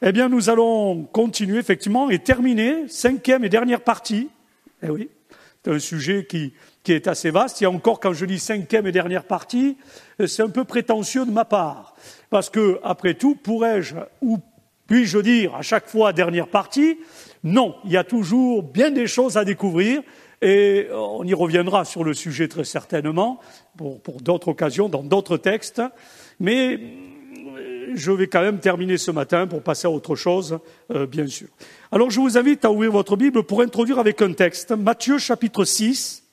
Eh bien, nous allons continuer, effectivement, et terminer, 5e et dernière partie. Eh oui, c'est un sujet qui est assez vaste. Et encore, quand je dis 5e et dernière partie, c'est un peu prétentieux de ma part. Parce que, après tout, pourrais-je, ou puis-je dire à chaque fois dernière partie? Non, il y a toujours bien des choses à découvrir. Et on y reviendra sur le sujet très certainement, pour d'autres occasions, dans d'autres textes. Mais je vais quand même terminer ce matin pour passer à autre chose, bien sûr. Alors je vous invite à ouvrir votre Bible pour introduire avec un texte, Matthieu chapitre 6,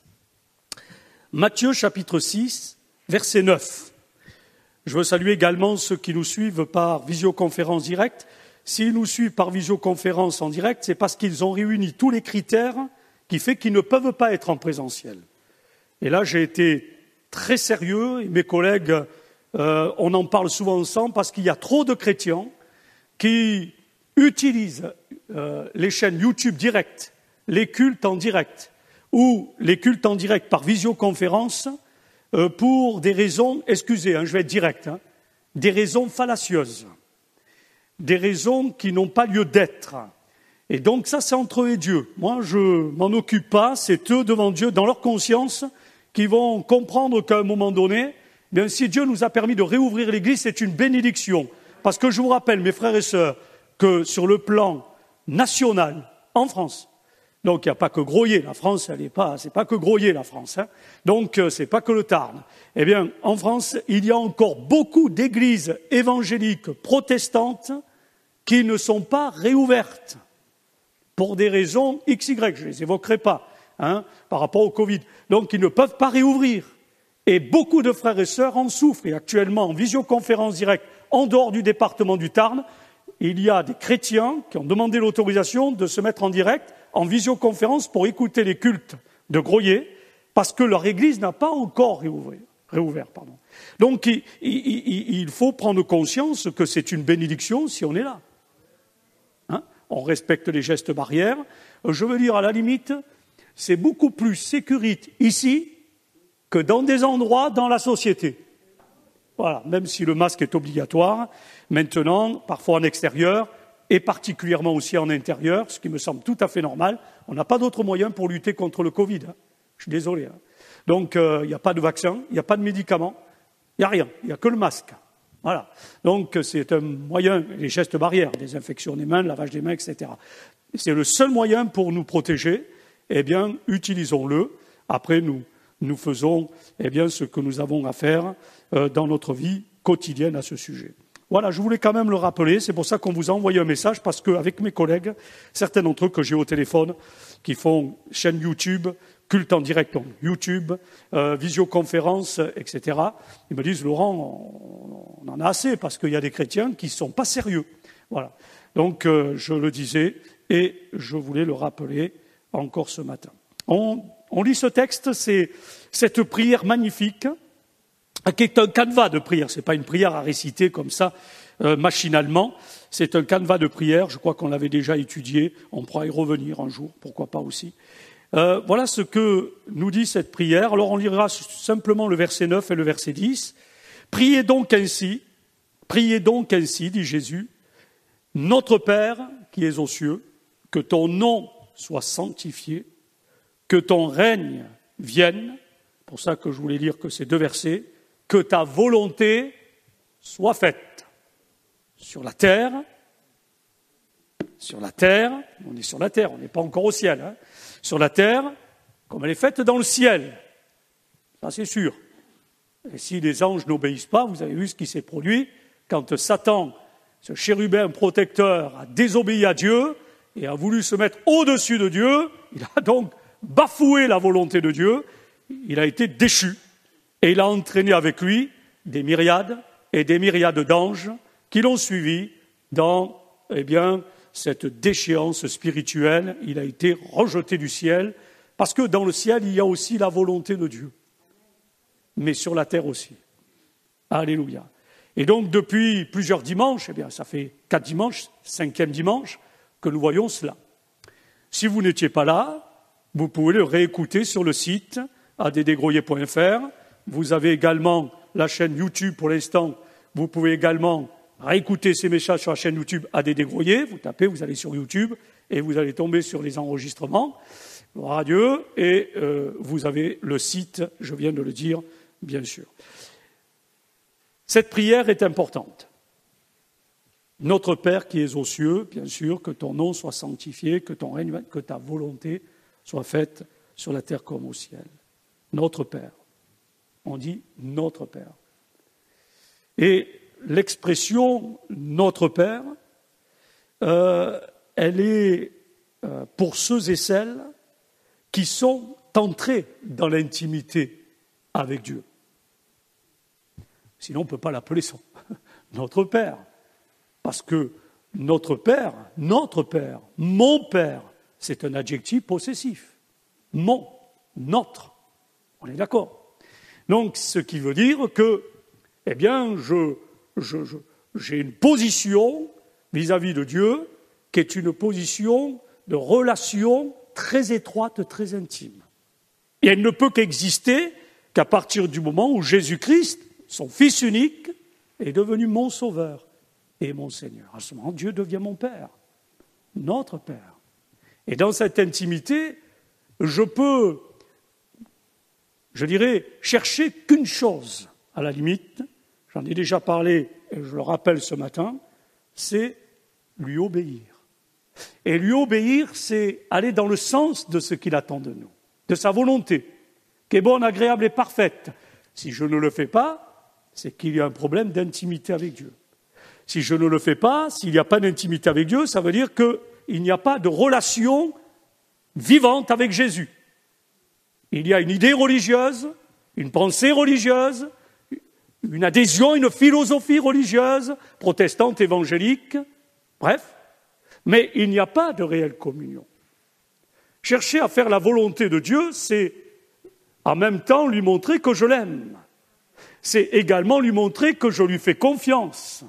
verset 9. Je veux saluer également ceux qui nous suivent par visioconférence directe. S'ils nous suivent par visioconférence en direct, c'est parce qu'ils ont réuni tous les critères qui fait qu'ils ne peuvent pas être en présentiel. Et là, j'ai été très sérieux, et mes collègues, on en parle souvent ensemble, parce qu'il y a trop de chrétiens qui utilisent les chaînes YouTube directes, les cultes en direct, ou les cultes en direct par visioconférence, pour des raisons, excusez, je vais être direct, des raisons fallacieuses, des raisons qui n'ont pas lieu d'être. Et donc ça, c'est entre eux et Dieu. Moi, je m'en occupe pas, c'est eux devant Dieu, dans leur conscience, qui vont comprendre qu'à un moment donné, bien, si Dieu nous a permis de réouvrir l'Église, c'est une bénédiction. Parce que je vous rappelle, mes frères et sœurs, que sur le plan national, en France, donc il n'y a pas que Groyer, la France, c'est pas que Groyer, la France, donc c'est pas que le Tarn. Eh bien, en France, il y a encore beaucoup d'églises évangéliques protestantes qui ne sont pas réouvertes. Pour des raisons XY, je ne les évoquerai pas, par rapport au Covid. Donc, ils ne peuvent pas réouvrir. Et beaucoup de frères et sœurs en souffrent. Et actuellement, en visioconférence directe, en dehors du département du Tarn, il y a des chrétiens qui ont demandé l'autorisation de se mettre en direct, en visioconférence, pour écouter les cultes de Groyer, parce que leur église n'a pas encore réouvert. Donc, il faut prendre conscience que c'est une bénédiction si on est là. On respecte les gestes barrières. Je veux dire, à la limite, c'est beaucoup plus sécurite ici que dans des endroits dans la société. Voilà, même si le masque est obligatoire, maintenant, parfois en extérieur, et particulièrement aussi en intérieur, ce qui me semble tout à fait normal. On n'a pas d'autre moyen pour lutter contre le Covid. Je suis désolé. Donc, il n'y a pas de vaccin, il n'y a pas de médicaments, il n'y a rien, il n'y a que le masque. Voilà. Donc, c'est un moyen, les gestes barrières, désinfection des mains, lavage des mains, etc. C'est le seul moyen pour nous protéger. Eh bien, utilisons-le. Après, nous faisons, ce que nous avons à faire dans notre vie quotidienne à ce sujet. Voilà, je voulais quand même le rappeler. C'est pour ça qu'on vous a envoyé un message, parce qu'avec mes collègues, certains d'entre eux que j'ai au téléphone, qui font chaîne YouTube, culte en direct, donc YouTube, visioconférence, etc. Ils me disent, Laurent, on en a assez, parce qu'il y a des chrétiens qui ne sont pas sérieux. Voilà. Donc, je le disais, et je voulais le rappeler encore ce matin. On lit ce texte, c'est cette prière magnifique, qui est un canevas de prière. Ce n'est pas une prière à réciter comme ça, machinalement. C'est un canevas de prière, je crois qu'on l'avait déjà étudié, on pourra y revenir un jour, pourquoi pas aussi. Voilà ce que nous dit cette prière. Alors on lira simplement le verset 9 et le verset 10. Priez donc ainsi, dit Jésus, notre Père qui es aux cieux, que ton nom soit sanctifié, que ton règne vienne, pour ça que je voulais lire que ces deux versets, que ta volonté soit faite sur la terre, on est sur la terre, on n'est pas encore au ciel, sur la terre, comme elle est faite dans le ciel. Ça, c'est sûr. Et si les anges n'obéissent pas, vous avez vu ce qui s'est produit quand Satan, ce chérubin protecteur, a désobéi à Dieu et a voulu se mettre au-dessus de Dieu. Il a donc bafoué la volonté de Dieu. Il a été déchu. Et il a entraîné avec lui des myriades et des myriades d'anges qui l'ont suivi dans, cette déchéance spirituelle. Il a été rejeté du ciel, parce que dans le ciel, il y a aussi la volonté de Dieu, mais sur la terre aussi. Alléluia. Et donc, depuis plusieurs dimanches, ça fait 4 dimanches, 5e dimanche, que nous voyons cela. Si vous n'étiez pas là, vous pouvez le réécouter sur le site addgroyer.fr. Vous avez également la chaîne YouTube pour l'instant. Vous pouvez également réécouter ces messages sur la chaîne YouTube AD Desgroyer. Vous tapez, vous allez sur YouTube et vous allez tomber sur les enregistrements. Gloire à Dieu. Et vous avez le site, je viens de le dire, bien sûr. Cette prière est importante. Notre Père qui es aux cieux, bien sûr, que ton nom soit sanctifié, que ton règne, que ta volonté soit faite sur la terre comme au ciel. Notre Père. On dit notre Père. Et l'expression notre Père, elle est pour ceux et celles qui sont entrés dans l'intimité avec Dieu. Sinon, on ne peut pas l'appeler notre Père. Parce que notre Père, mon Père, c'est un adjectif possessif. Mon, notre. On est d'accord. Donc, ce qui veut dire que, eh bien, j'ai une position vis-à-vis de Dieu qui est une position de relation très étroite, très intime. Et elle ne peut qu'exister qu'à partir du moment où Jésus-Christ, son Fils unique, est devenu mon Sauveur et mon Seigneur. À ce moment, Dieu devient mon Père, notre Père. Et dans cette intimité, je peux, je dirais, chercher qu'une chose, à la limite, j'en ai déjà parlé et je le rappelle ce matin, c'est lui obéir. Et lui obéir, c'est aller dans le sens de ce qu'il attend de nous, de sa volonté, qui est bonne, agréable et parfaite. Si je ne le fais pas, c'est qu'il y a un problème d'intimité avec Dieu. Si je ne le fais pas, s'il n'y a pas d'intimité avec Dieu, ça veut dire qu'il n'y a pas de relation vivante avec Jésus. Il y a une idée religieuse, une pensée religieuse, une adhésion, une philosophie religieuse, protestante, évangélique, bref, mais il n'y a pas de réelle communion. Chercher à faire la volonté de Dieu, c'est en même temps lui montrer que je l'aime. C'est également lui montrer que je lui fais confiance.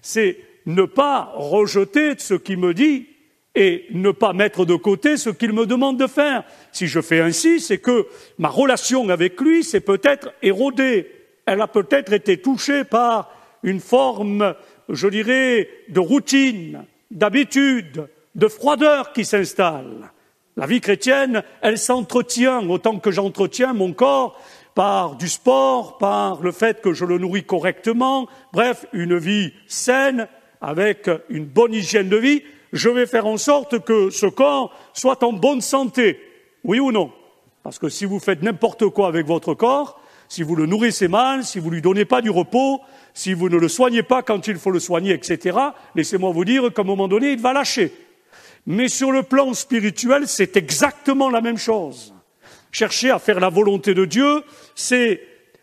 C'est ne pas rejeter ce qu'il me dit et ne pas mettre de côté ce qu'il me demande de faire. Si je fais ainsi, c'est que ma relation avec lui s'est peut-être érodée. Elle a peut-être été touchée par une forme, je dirais, de routine, d'habitude, de froideur qui s'installe. La vie chrétienne, elle s'entretient autant que j'entretiens mon corps par du sport, par le fait que je le nourris correctement, bref, une vie saine, avec une bonne hygiène de vie, je vais faire en sorte que ce corps soit en bonne santé. Oui ou non? Parce que si vous faites n'importe quoi avec votre corps, si vous le nourrissez mal, si vous ne lui donnez pas du repos, si vous ne le soignez pas quand il faut le soigner, etc., laissez-moi vous dire qu'à un moment donné, il va lâcher. Mais sur le plan spirituel, c'est exactement la même chose. Chercher à faire la volonté de Dieu, c'est,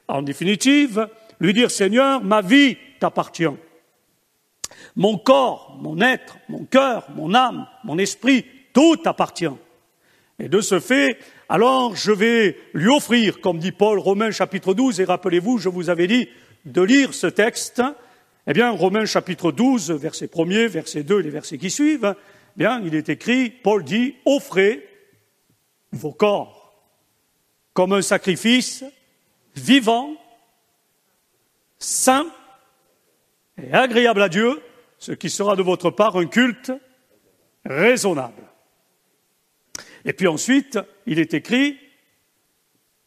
en définitive, lui dire « Seigneur, ma vie t'appartient. Mon corps, mon être, mon cœur, mon âme, mon esprit, tout t'appartient. » Et de ce fait, alors je vais lui offrir, comme dit Paul, Romains chapitre 12, et rappelez-vous, je vous avais dit de lire ce texte, eh bien, Romains chapitre 12, verset 1er, verset 2 et les versets qui suivent, eh bien, il est écrit, Paul dit, offrez vos corps comme un sacrifice vivant, saint et agréable à Dieu, ce qui sera de votre part un culte raisonnable. Et puis ensuite, il est écrit,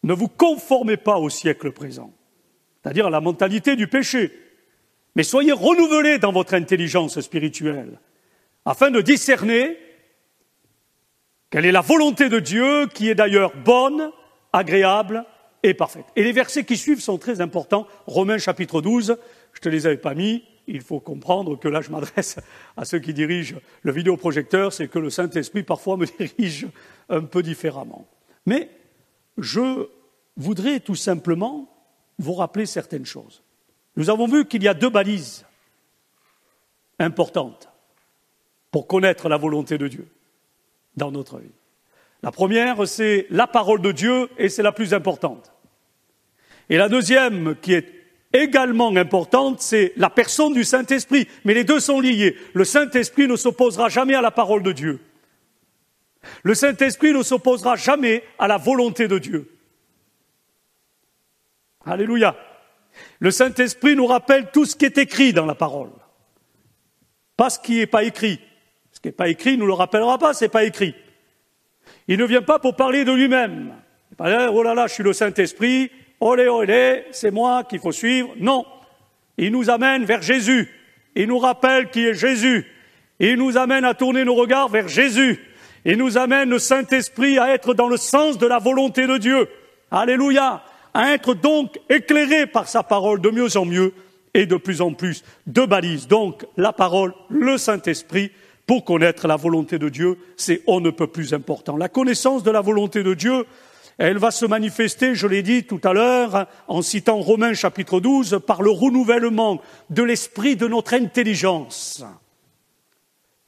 ne vous conformez pas au siècle présent, c'est-à-dire à la mentalité du péché, mais soyez renouvelés dans votre intelligence spirituelle, afin de discerner quelle est la volonté de Dieu, qui est d'ailleurs bonne, agréable et parfaite. Et les versets qui suivent sont très importants. Romains chapitre 12, je ne te les avais pas mis, il faut comprendre que là je m'adresse à ceux qui dirigent le vidéoprojecteur, c'est que le Saint-Esprit parfois me dirige un peu différemment. Mais je voudrais tout simplement vous rappeler certaines choses. Nous avons vu qu'il y a 2 balises importantes pour connaître la volonté de Dieu dans notre vie. La première, c'est la parole de Dieu, et c'est la plus importante. Et la deuxième, qui est également importante, c'est la personne du Saint-Esprit. Mais les deux sont liés. Le Saint-Esprit ne s'opposera jamais à la parole de Dieu. Le Saint-Esprit ne s'opposera jamais à la volonté de Dieu. Alléluia. Le Saint-Esprit nous rappelle tout ce qui est écrit dans la parole. Pas ce qui n'est pas écrit. Ce qui n'est pas écrit, il ne nous le rappellera pas, ce n'est pas écrit. Il ne vient pas pour parler de lui-même. Il ne pas dire, oh là là, je suis le Saint-Esprit, olé, olé, c'est moi qu'il faut suivre. Non. Il nous amène vers Jésus. Il nous rappelle qui est Jésus. Il nous amène à tourner nos regards vers Jésus. Il nous amène, le Saint-Esprit, à être dans le sens de la volonté de Dieu. Alléluia. À être donc éclairé par sa parole de mieux en mieux et de plus en plus de balises. Donc, la parole, le Saint-Esprit, pour connaître la volonté de Dieu, c'est on ne peut plus important. La connaissance de la volonté de Dieu, elle va se manifester, je l'ai dit tout à l'heure, en citant Romains chapitre 12, par le renouvellement de l'esprit de notre intelligence.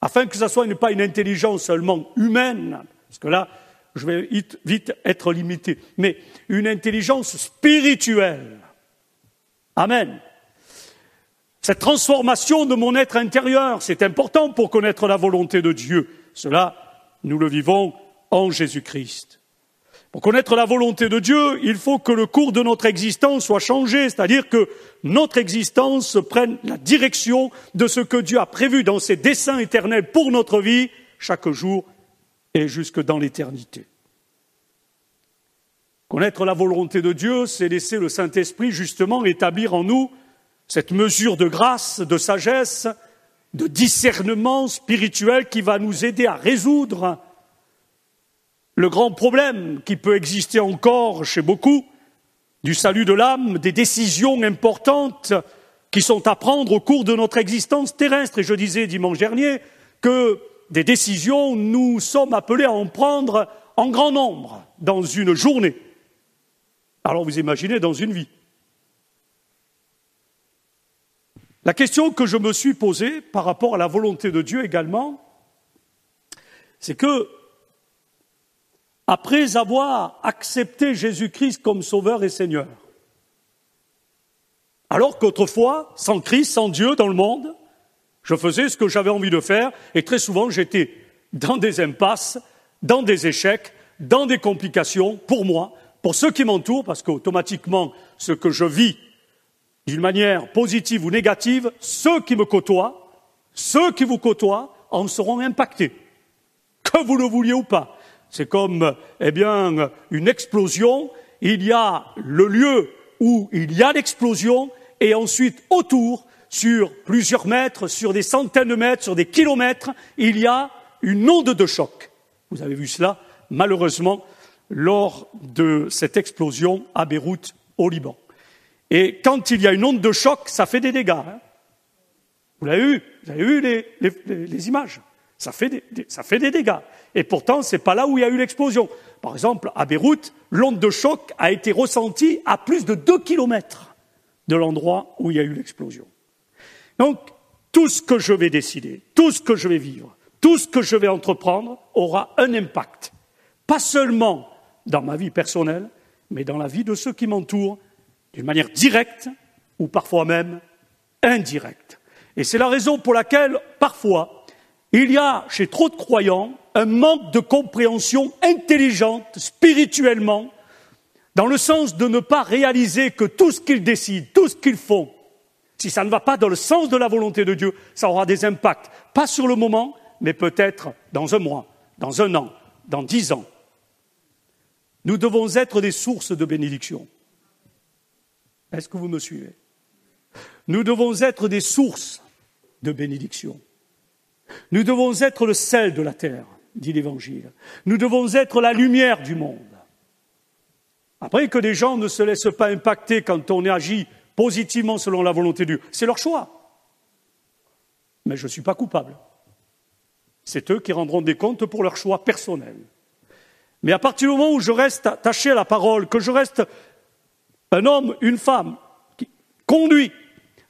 Afin que ça soit pas une intelligence seulement humaine, parce que là, je vais vite être limité, mais une intelligence spirituelle. Amen. Cette transformation de mon être intérieur, c'est important pour connaître la volonté de Dieu. Cela, nous le vivons en Jésus-Christ. Pour connaître la volonté de Dieu, il faut que le cours de notre existence soit changé, c'est-à-dire que notre existence prenne la direction de ce que Dieu a prévu dans ses desseins éternels pour notre vie, chaque jour et jusque dans l'éternité. Connaître la volonté de Dieu, c'est laisser le Saint-Esprit justement établir en nous cette mesure de grâce, de sagesse, de discernement spirituel qui va nous aider à résoudre le grand problème qui peut exister encore chez beaucoup, du salut de l'âme, des décisions importantes qui sont à prendre au cours de notre existence terrestre. Et je disais dimanche dernier que des décisions, nous sommes appelés à en prendre en grand nombre dans une journée. Alors vous imaginez dans une vie. La question que je me suis posée par rapport à la volonté de Dieu également, c'est que après avoir accepté Jésus-Christ comme Sauveur et Seigneur, alors qu'autrefois, sans Christ, sans Dieu dans le monde, je faisais ce que j'avais envie de faire et très souvent j'étais dans des impasses, dans des échecs, dans des complications pour moi, pour ceux qui m'entourent, parce qu'automatiquement, ce que je vis d'une manière positive ou négative, ceux qui me côtoient, ceux qui vous côtoient, en seront impactés, que vous le vouliez ou pas. C'est comme, une explosion. Il y a le lieu où il y a l'explosion et ensuite autour, sur plusieurs mètres, sur des centaines de mètres, sur des kilomètres, il y a une onde de choc. Vous avez vu cela, malheureusement, lors de cette explosion à Beyrouth, au Liban. Et quand il y a une onde de choc, ça fait des dégâts. Hein. Vous avez vu les images. Ça fait des dégâts. Et pourtant, ce n'est pas là où il y a eu l'explosion. Par exemple, à Beyrouth, l'onde de choc a été ressentie à plus de 2 kilomètres de l'endroit où il y a eu l'explosion. Donc, tout ce que je vais décider, tout ce que je vais vivre, tout ce que je vais entreprendre aura un impact. Pas seulement dans ma vie personnelle, mais dans la vie de ceux qui m'entourent, d'une manière directe ou parfois même indirecte. Et c'est la raison pour laquelle, parfois, il y a chez trop de croyants un manque de compréhension intelligente, spirituellement, dans le sens de ne pas réaliser que tout ce qu'ils décident, tout ce qu'ils font, si ça ne va pas dans le sens de la volonté de Dieu, ça aura des impacts, pas sur le moment, mais peut-être dans un mois, dans un an, dans 10 ans. Nous devons être des sources de bénédiction. Est-ce que vous me suivez? Nous devons être des sources de bénédiction. Nous devons être le sel de la terre, dit l'Évangile. Nous devons être la lumière du monde. Après, que des gens ne se laissent pas impacter quand on agit positivement selon la volonté de Dieu, c'est leur choix. Mais je ne suis pas coupable. C'est eux qui rendront des comptes pour leur choix personnel. Mais à partir du moment où je reste attaché à la parole, que je reste un homme, une femme, conduit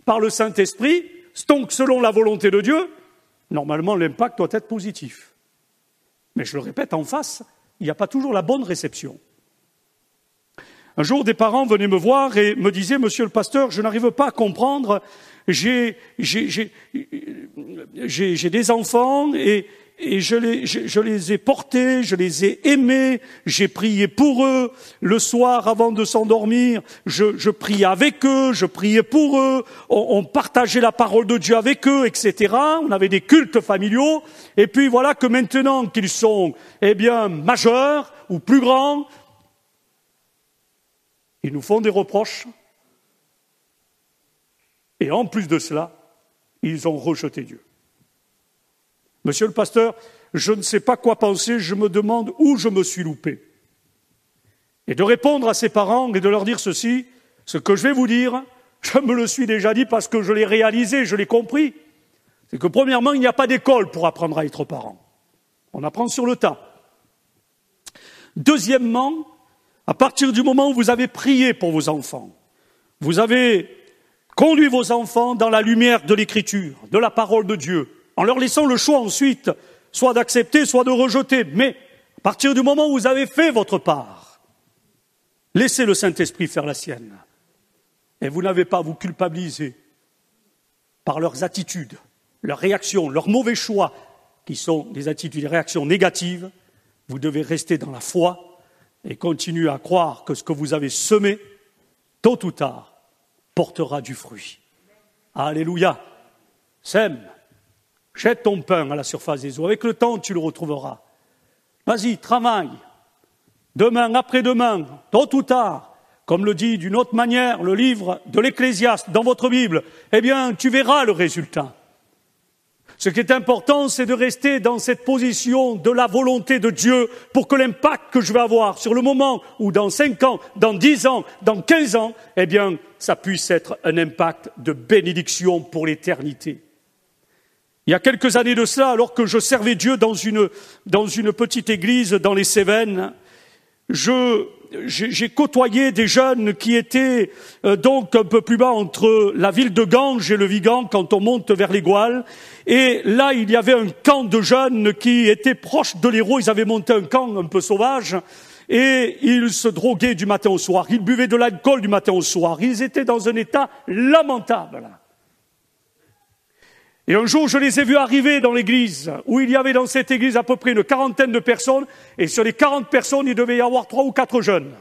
par le Saint-Esprit, donc selon la volonté de Dieu, normalement l'impact doit être positif. Mais je le répète, en face, il n'y a pas toujours la bonne réception. Un jour, des parents venaient me voir et me disaient « Monsieur le pasteur, je n'arrive pas à comprendre, j'ai des enfants et et je les ai portés, je les ai aimés, j'ai prié pour eux. Le soir, avant de s'endormir, je priais avec eux, je priais pour eux, on partageait la parole de Dieu avec eux, etc. On avait des cultes familiaux. Et puis voilà que maintenant qu'ils sont, majeurs ou plus grands, ils nous font des reproches. Et en plus de cela, ils ont rejeté Dieu. Monsieur le pasteur, je ne sais pas quoi penser, je me demande où je me suis loupé. Et de répondre à ces parents et de leur dire ceci, ce que je vais vous dire, je me le suis déjà dit parce que je l'ai réalisé, je l'ai compris. C'est que premièrement, il n'y a pas d'école pour apprendre à être parent. On apprend sur le tas. Deuxièmement, à partir du moment où vous avez prié pour vos enfants, vous avez conduit vos enfants dans la lumière de l'Écriture, de la parole de Dieu, en leur laissant le choix ensuite, soit d'accepter, soit de rejeter. Mais à partir du moment où vous avez fait votre part, laissez le Saint-Esprit faire la sienne. Et vous n'avez pas à vous culpabiliser par leurs attitudes, leurs réactions, leurs mauvais choix, qui sont des attitudes et réactions négatives. Vous devez rester dans la foi et continuer à croire que ce que vous avez semé, tôt ou tard, portera du fruit. Alléluia. Sème. Jette ton pain à la surface des eaux. Avec le temps, tu le retrouveras. Vas-y, travaille. Demain, après-demain, tôt ou tard, comme le dit d'une autre manière le livre de l'Ecclésiaste dans votre Bible, tu verras le résultat. Ce qui est important, c'est de rester dans cette position de la volonté de Dieu pour que l'impact que je vais avoir sur le moment ou dans 5 ans, dans 10 ans, dans 15 ans, ça puisse être un impact de bénédiction pour l'éternité. Il y a quelques années de cela, alors que je servais Dieu dans une petite église dans les Cévennes, j'ai côtoyé des jeunes qui étaient donc un peu plus bas entre la ville de Ganges et le Vigan quand on monte vers les Gouales. Et là, il y avait un camp de jeunes qui étaient proches de l'Hérault. Ils avaient monté un camp un peu sauvage et ils se droguaient du matin au soir. Ils buvaient de l'alcool du matin au soir. Ils étaient dans un état lamentable. Et un jour, je les ai vus arriver dans l'église, où il y avait dans cette église à peu près une 40aine de personnes, et sur les 40 personnes, il devait y avoir 3 ou 4 jeunes.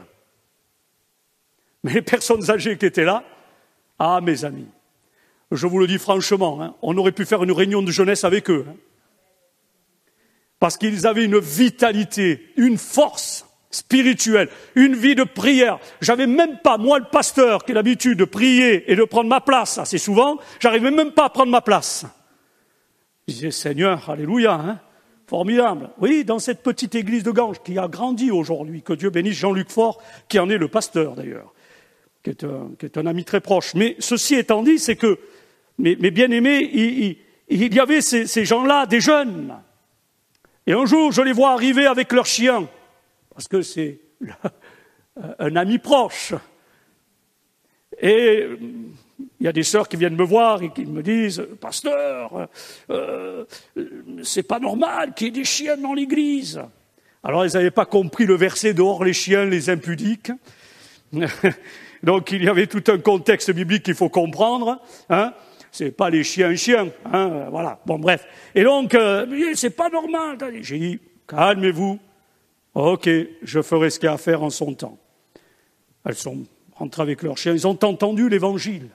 Mais les personnes âgées qui étaient là, mes amis, je vous le dis franchement, on aurait pu faire une réunion de jeunesse avec eux. Parce qu'ils avaient une vitalité, une force spirituelle, une vie de prière. J'avais même pas, moi le pasteur, qui a l'habitude de prier et de prendre ma place assez souvent, j'arrivais même pas à prendre ma place. Je disais, Seigneur, alléluia, formidable. Oui, dans cette petite église de Ganges qui a grandi aujourd'hui, que Dieu bénisse Jean-Luc Faure, qui en est le pasteur d'ailleurs, qui est un ami très proche. Mais ceci étant dit, c'est que, mes bien-aimés, il y avait ces gens-là, des jeunes. Et un jour, je les vois arriver avec leurs chiens, parce que c'est un ami proche. Et il y a des sœurs qui viennent me voir et qui me disent « Pasteur, c'est pas normal qu'il y ait des chiens dans l'église. » Alors, ils n'avaient pas compris le verset « Dehors les chiens, les impudiques ». Donc, il y avait tout un contexte biblique qu'il faut comprendre. C'est pas les chiens, voilà. Bon, bref. Et donc, c'est pas normal. J'ai dit « Calmez-vous. Ok, je ferai ce qu'il y a à faire en son temps. » Elles sont rentrées avec leurs chiens. Ils ont entendu l'évangile.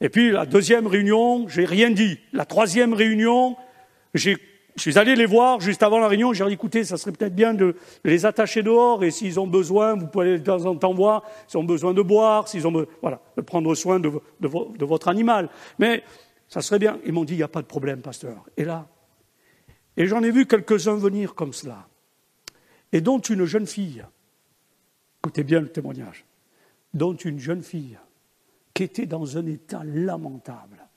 Et puis, la deuxième réunion, j'ai rien dit. La troisième réunion, je suis allé les voir juste avant la réunion. J'ai dit, écoutez, ça serait peut-être bien de les attacher dehors. Et s'ils ont besoin, vous pouvez aller de temps en temps voir. S'ils ont besoin de boire, de prendre soin de votre animal. Mais ça serait bien. Ils m'ont dit, il n'y a pas de problème, pasteur. Et j'en ai vu quelques-uns venir comme cela. Et dont une jeune fille, écoutez bien le témoignage, dont une jeune fille qui était dans un état lamentable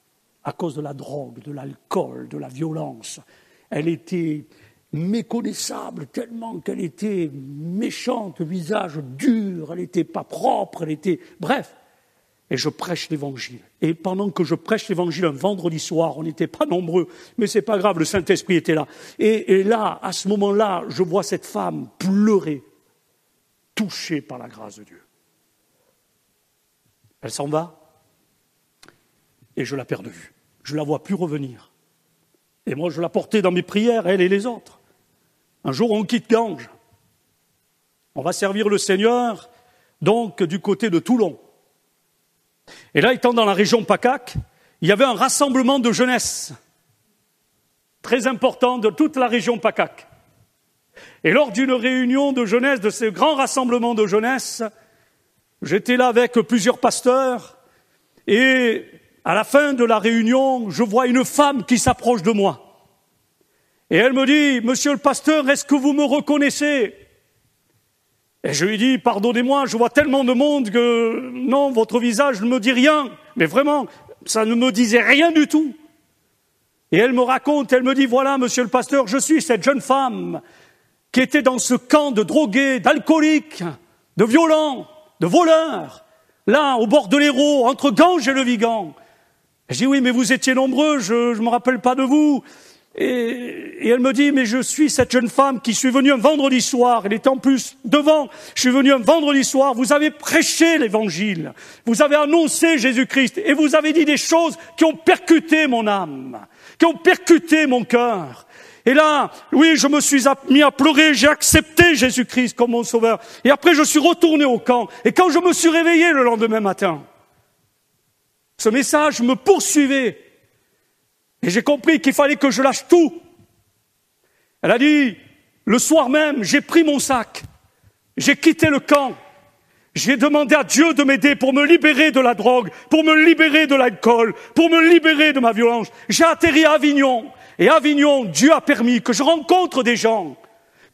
à cause de la drogue, de l'alcool, de la violence. Elle était méconnaissable tellement qu'elle était méchante, visage dur, elle n'était pas propre, elle était... Bref, et je prêche l'évangile. Et pendant que je prêche l'évangile un vendredi soir, on n'était pas nombreux, mais c'est pas grave, le Saint-Esprit était là. Et là, à ce moment-là, je vois cette femme pleurer, touchée par la grâce de Dieu. Elle s'en va, et je la perds de vue. Je ne la vois plus revenir. Et moi, je la portais dans mes prières, elle et les autres. Un jour, on quitte Ganges. On va servir le Seigneur, donc, du côté de Toulon. Et là, étant dans la région PACAC, il y avait un rassemblement de jeunesse très important de toute la région PACAC. Et lors d'une réunion de jeunesse, de ce grand rassemblement de jeunesse, j'étais là avec plusieurs pasteurs et à la fin de la réunion, je vois une femme qui s'approche de moi. Et elle me dit, « Monsieur le pasteur, est-ce que vous me reconnaissez ?» Et je lui dis, « Pardonnez-moi, je vois tellement de monde que non, votre visage ne me dit rien. » Mais vraiment, ça ne me disait rien du tout. Et elle me raconte, elle me dit, « Voilà, monsieur le pasteur, je suis cette jeune femme qui était dans ce camp de drogués, d'alcooliques, de violents, de voleurs, là, au bord de l'Hérault, entre Ganges et le Vigan. » Je dis, « Oui, mais vous étiez nombreux, je ne me rappelle pas de vous. » Et elle me dit, « Mais je suis cette jeune femme qui suis venue un vendredi soir. » Elle était en plus devant. « Je suis venue un vendredi soir. Vous avez prêché l'évangile. Vous avez annoncé Jésus-Christ. Et vous avez dit des choses qui ont percuté mon âme, qui ont percuté mon cœur. Et là, oui, je me suis mis à pleurer. J'ai accepté Jésus-Christ comme mon sauveur. Et après, je suis retourné au camp. Et quand je me suis réveillé le lendemain matin, ce message me poursuivait. Et j'ai compris qu'il fallait que je lâche tout. Elle a dit, le soir même, j'ai pris mon sac, j'ai quitté le camp, j'ai demandé à Dieu de m'aider pour me libérer de la drogue, pour me libérer de l'alcool, pour me libérer de ma violence. J'ai atterri à Avignon, et à Avignon, Dieu a permis que je rencontre des gens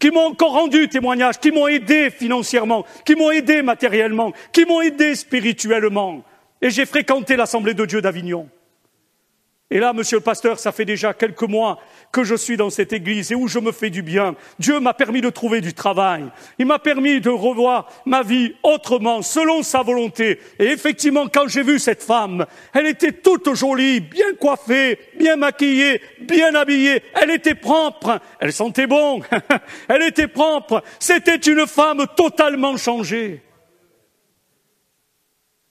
qui m'ont encore rendu témoignage, qui m'ont aidé financièrement, qui m'ont aidé matériellement, qui m'ont aidé spirituellement. Et j'ai fréquenté l'Assemblée de Dieu d'Avignon. Et là, monsieur le pasteur, ça fait déjà quelques mois que je suis dans cette église et où je me fais du bien. Dieu m'a permis de trouver du travail. Il m'a permis de revoir ma vie autrement, selon sa volonté. Et effectivement, quand j'ai vu cette femme, elle était toute jolie, bien coiffée, bien maquillée, bien habillée. Elle était propre, elle sentait bon, elle était propre. C'était une femme totalement changée.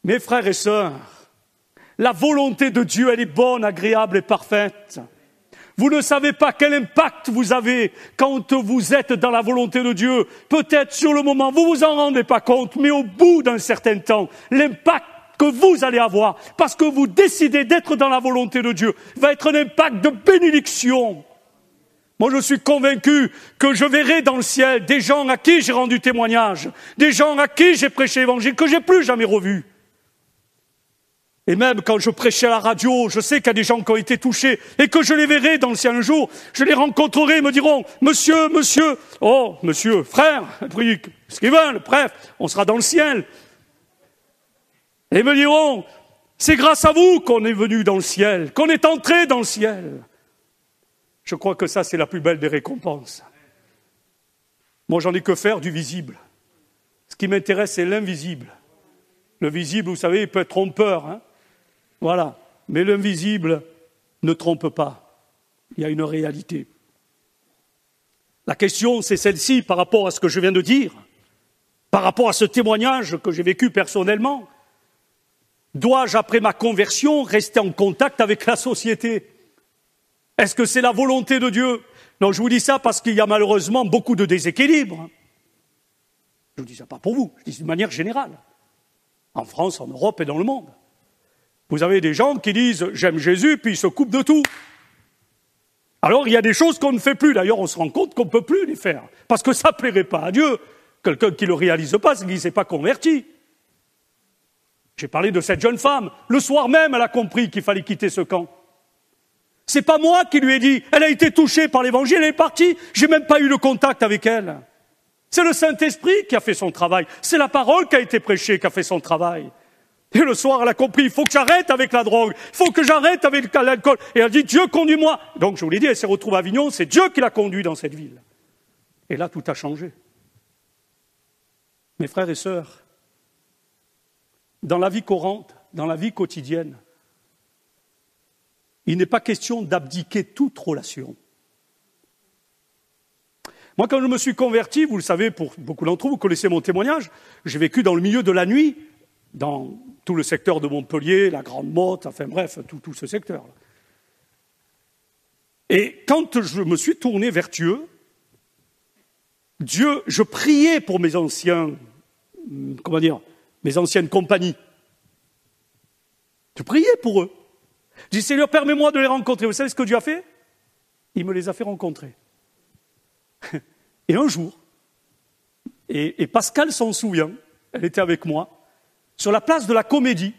Mes frères et sœurs, la volonté de Dieu, elle est bonne, agréable et parfaite. Vous ne savez pas quel impact vous avez quand vous êtes dans la volonté de Dieu. Peut-être sur le moment, vous vous en rendez pas compte, mais au bout d'un certain temps, l'impact que vous allez avoir, parce que vous décidez d'être dans la volonté de Dieu, va être un impact de bénédiction. Moi, je suis convaincu que je verrai dans le ciel des gens à qui j'ai rendu témoignage, des gens à qui j'ai prêché l'évangile, que j'ai plus jamais revus. Et même quand je prêchais à la radio, je sais qu'il y a des gens qui ont été touchés et que je les verrai dans le ciel un jour. Je les rencontrerai et me diront, monsieur, oh, monsieur, frère, ce qu'ils veulent, bref, on sera dans le ciel. Et ils me diront, c'est grâce à vous qu'on est venu dans le ciel, qu'on est entré dans le ciel. Je crois que ça, c'est la plus belle des récompenses. Moi, j'en ai que faire du visible. Ce qui m'intéresse, c'est l'invisible. Le visible, vous savez, il peut être trompeur, hein. Voilà, mais l'invisible ne trompe pas. Il y a une réalité. La question, c'est celle-ci par rapport à ce que je viens de dire, par rapport à ce témoignage que j'ai vécu personnellement. Dois-je, après ma conversion, rester en contact avec la société? Est-ce que c'est la volonté de Dieu? Non, je vous dis ça parce qu'il y a malheureusement beaucoup de déséquilibre. Je ne dis ça pas pour vous, je dis d'une manière générale. En France, en Europe et dans le monde. Vous avez des gens qui disent « j'aime Jésus » puis ils se coupent de tout. Alors il y a des choses qu'on ne fait plus. D'ailleurs, on se rend compte qu'on ne peut plus les faire. Parce que ça ne plairait pas à Dieu. Quelqu'un qui ne le réalise pas, c'est qu'il ne s'est pas converti. J'ai parlé de cette jeune femme. Le soir même, elle a compris qu'il fallait quitter ce camp. C'est pas moi qui lui ai dit. Elle a été touchée par l'évangile, elle est partie. J'ai même pas eu de contact avec elle. C'est le Saint-Esprit qui a fait son travail. C'est la parole qui a été prêchée qui a fait son travail. Et le soir, elle a compris, il faut que j'arrête avec la drogue, il faut que j'arrête avec l'alcool. Et elle dit, Dieu conduis-moi. Donc je vous l'ai dit, elle s'est retrouvée à Avignon, c'est Dieu qui l'a conduit dans cette ville. Et là, tout a changé. Mes frères et sœurs, dans la vie courante, dans la vie quotidienne, il n'est pas question d'abdiquer toute relation. Moi, quand je me suis converti, vous le savez, pour beaucoup d'entre vous, vous connaissez mon témoignage, j'ai vécu dans le milieu de la nuit, dans tout le secteur de Montpellier, la Grande Motte, enfin bref, tout ce secteur. Et quand je me suis tourné vers Dieu, je priais pour mes anciennes compagnies. Je priais pour eux. Je dis, Seigneur, permets-moi de les rencontrer. Vous savez ce que Dieu a fait? Il me les a fait rencontrer. Et un jour, et Pascal s'en souvient, elle était avec moi, sur la place de la Comédie.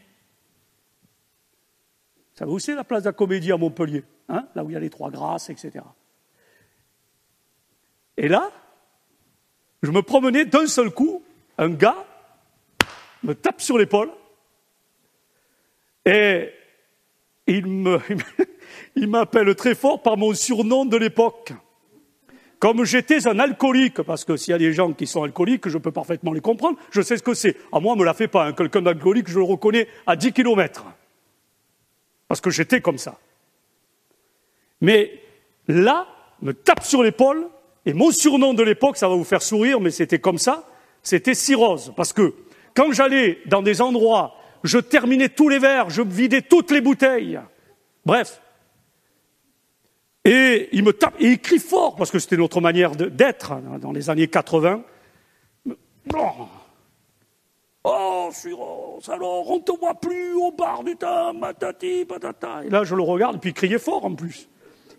Vous savez où c'est la place de la Comédie à Montpellier, hein? Là où il y a les Trois Grâces, etc. Et là, je me promenais d'un seul coup, un gars me tape sur l'épaule et il m'appelle très fort par mon surnom de l'époque. Comme j'étais un alcoolique, parce que s'il y a des gens qui sont alcooliques, je peux parfaitement les comprendre, je sais ce que c'est. À moi, on ne me la fait pas, hein. Quelqu'un d'alcoolique, je le reconnais à 10 kilomètres. Parce que j'étais comme ça. Mais là, me tape sur l'épaule, et mon surnom de l'époque, ça va vous faire sourire, mais c'était comme ça, c'était Cirrhose. Parce que quand j'allais dans des endroits, je terminais tous les verres, je vidais toutes les bouteilles. Bref. Et il me tape, et il crie fort, parce que c'était notre manière d'être dans les années 80. Oh, Cirrhose, alors on ne te voit plus au bar du temps, patati, patata. Et là, je le regarde, et puis il criait fort en plus.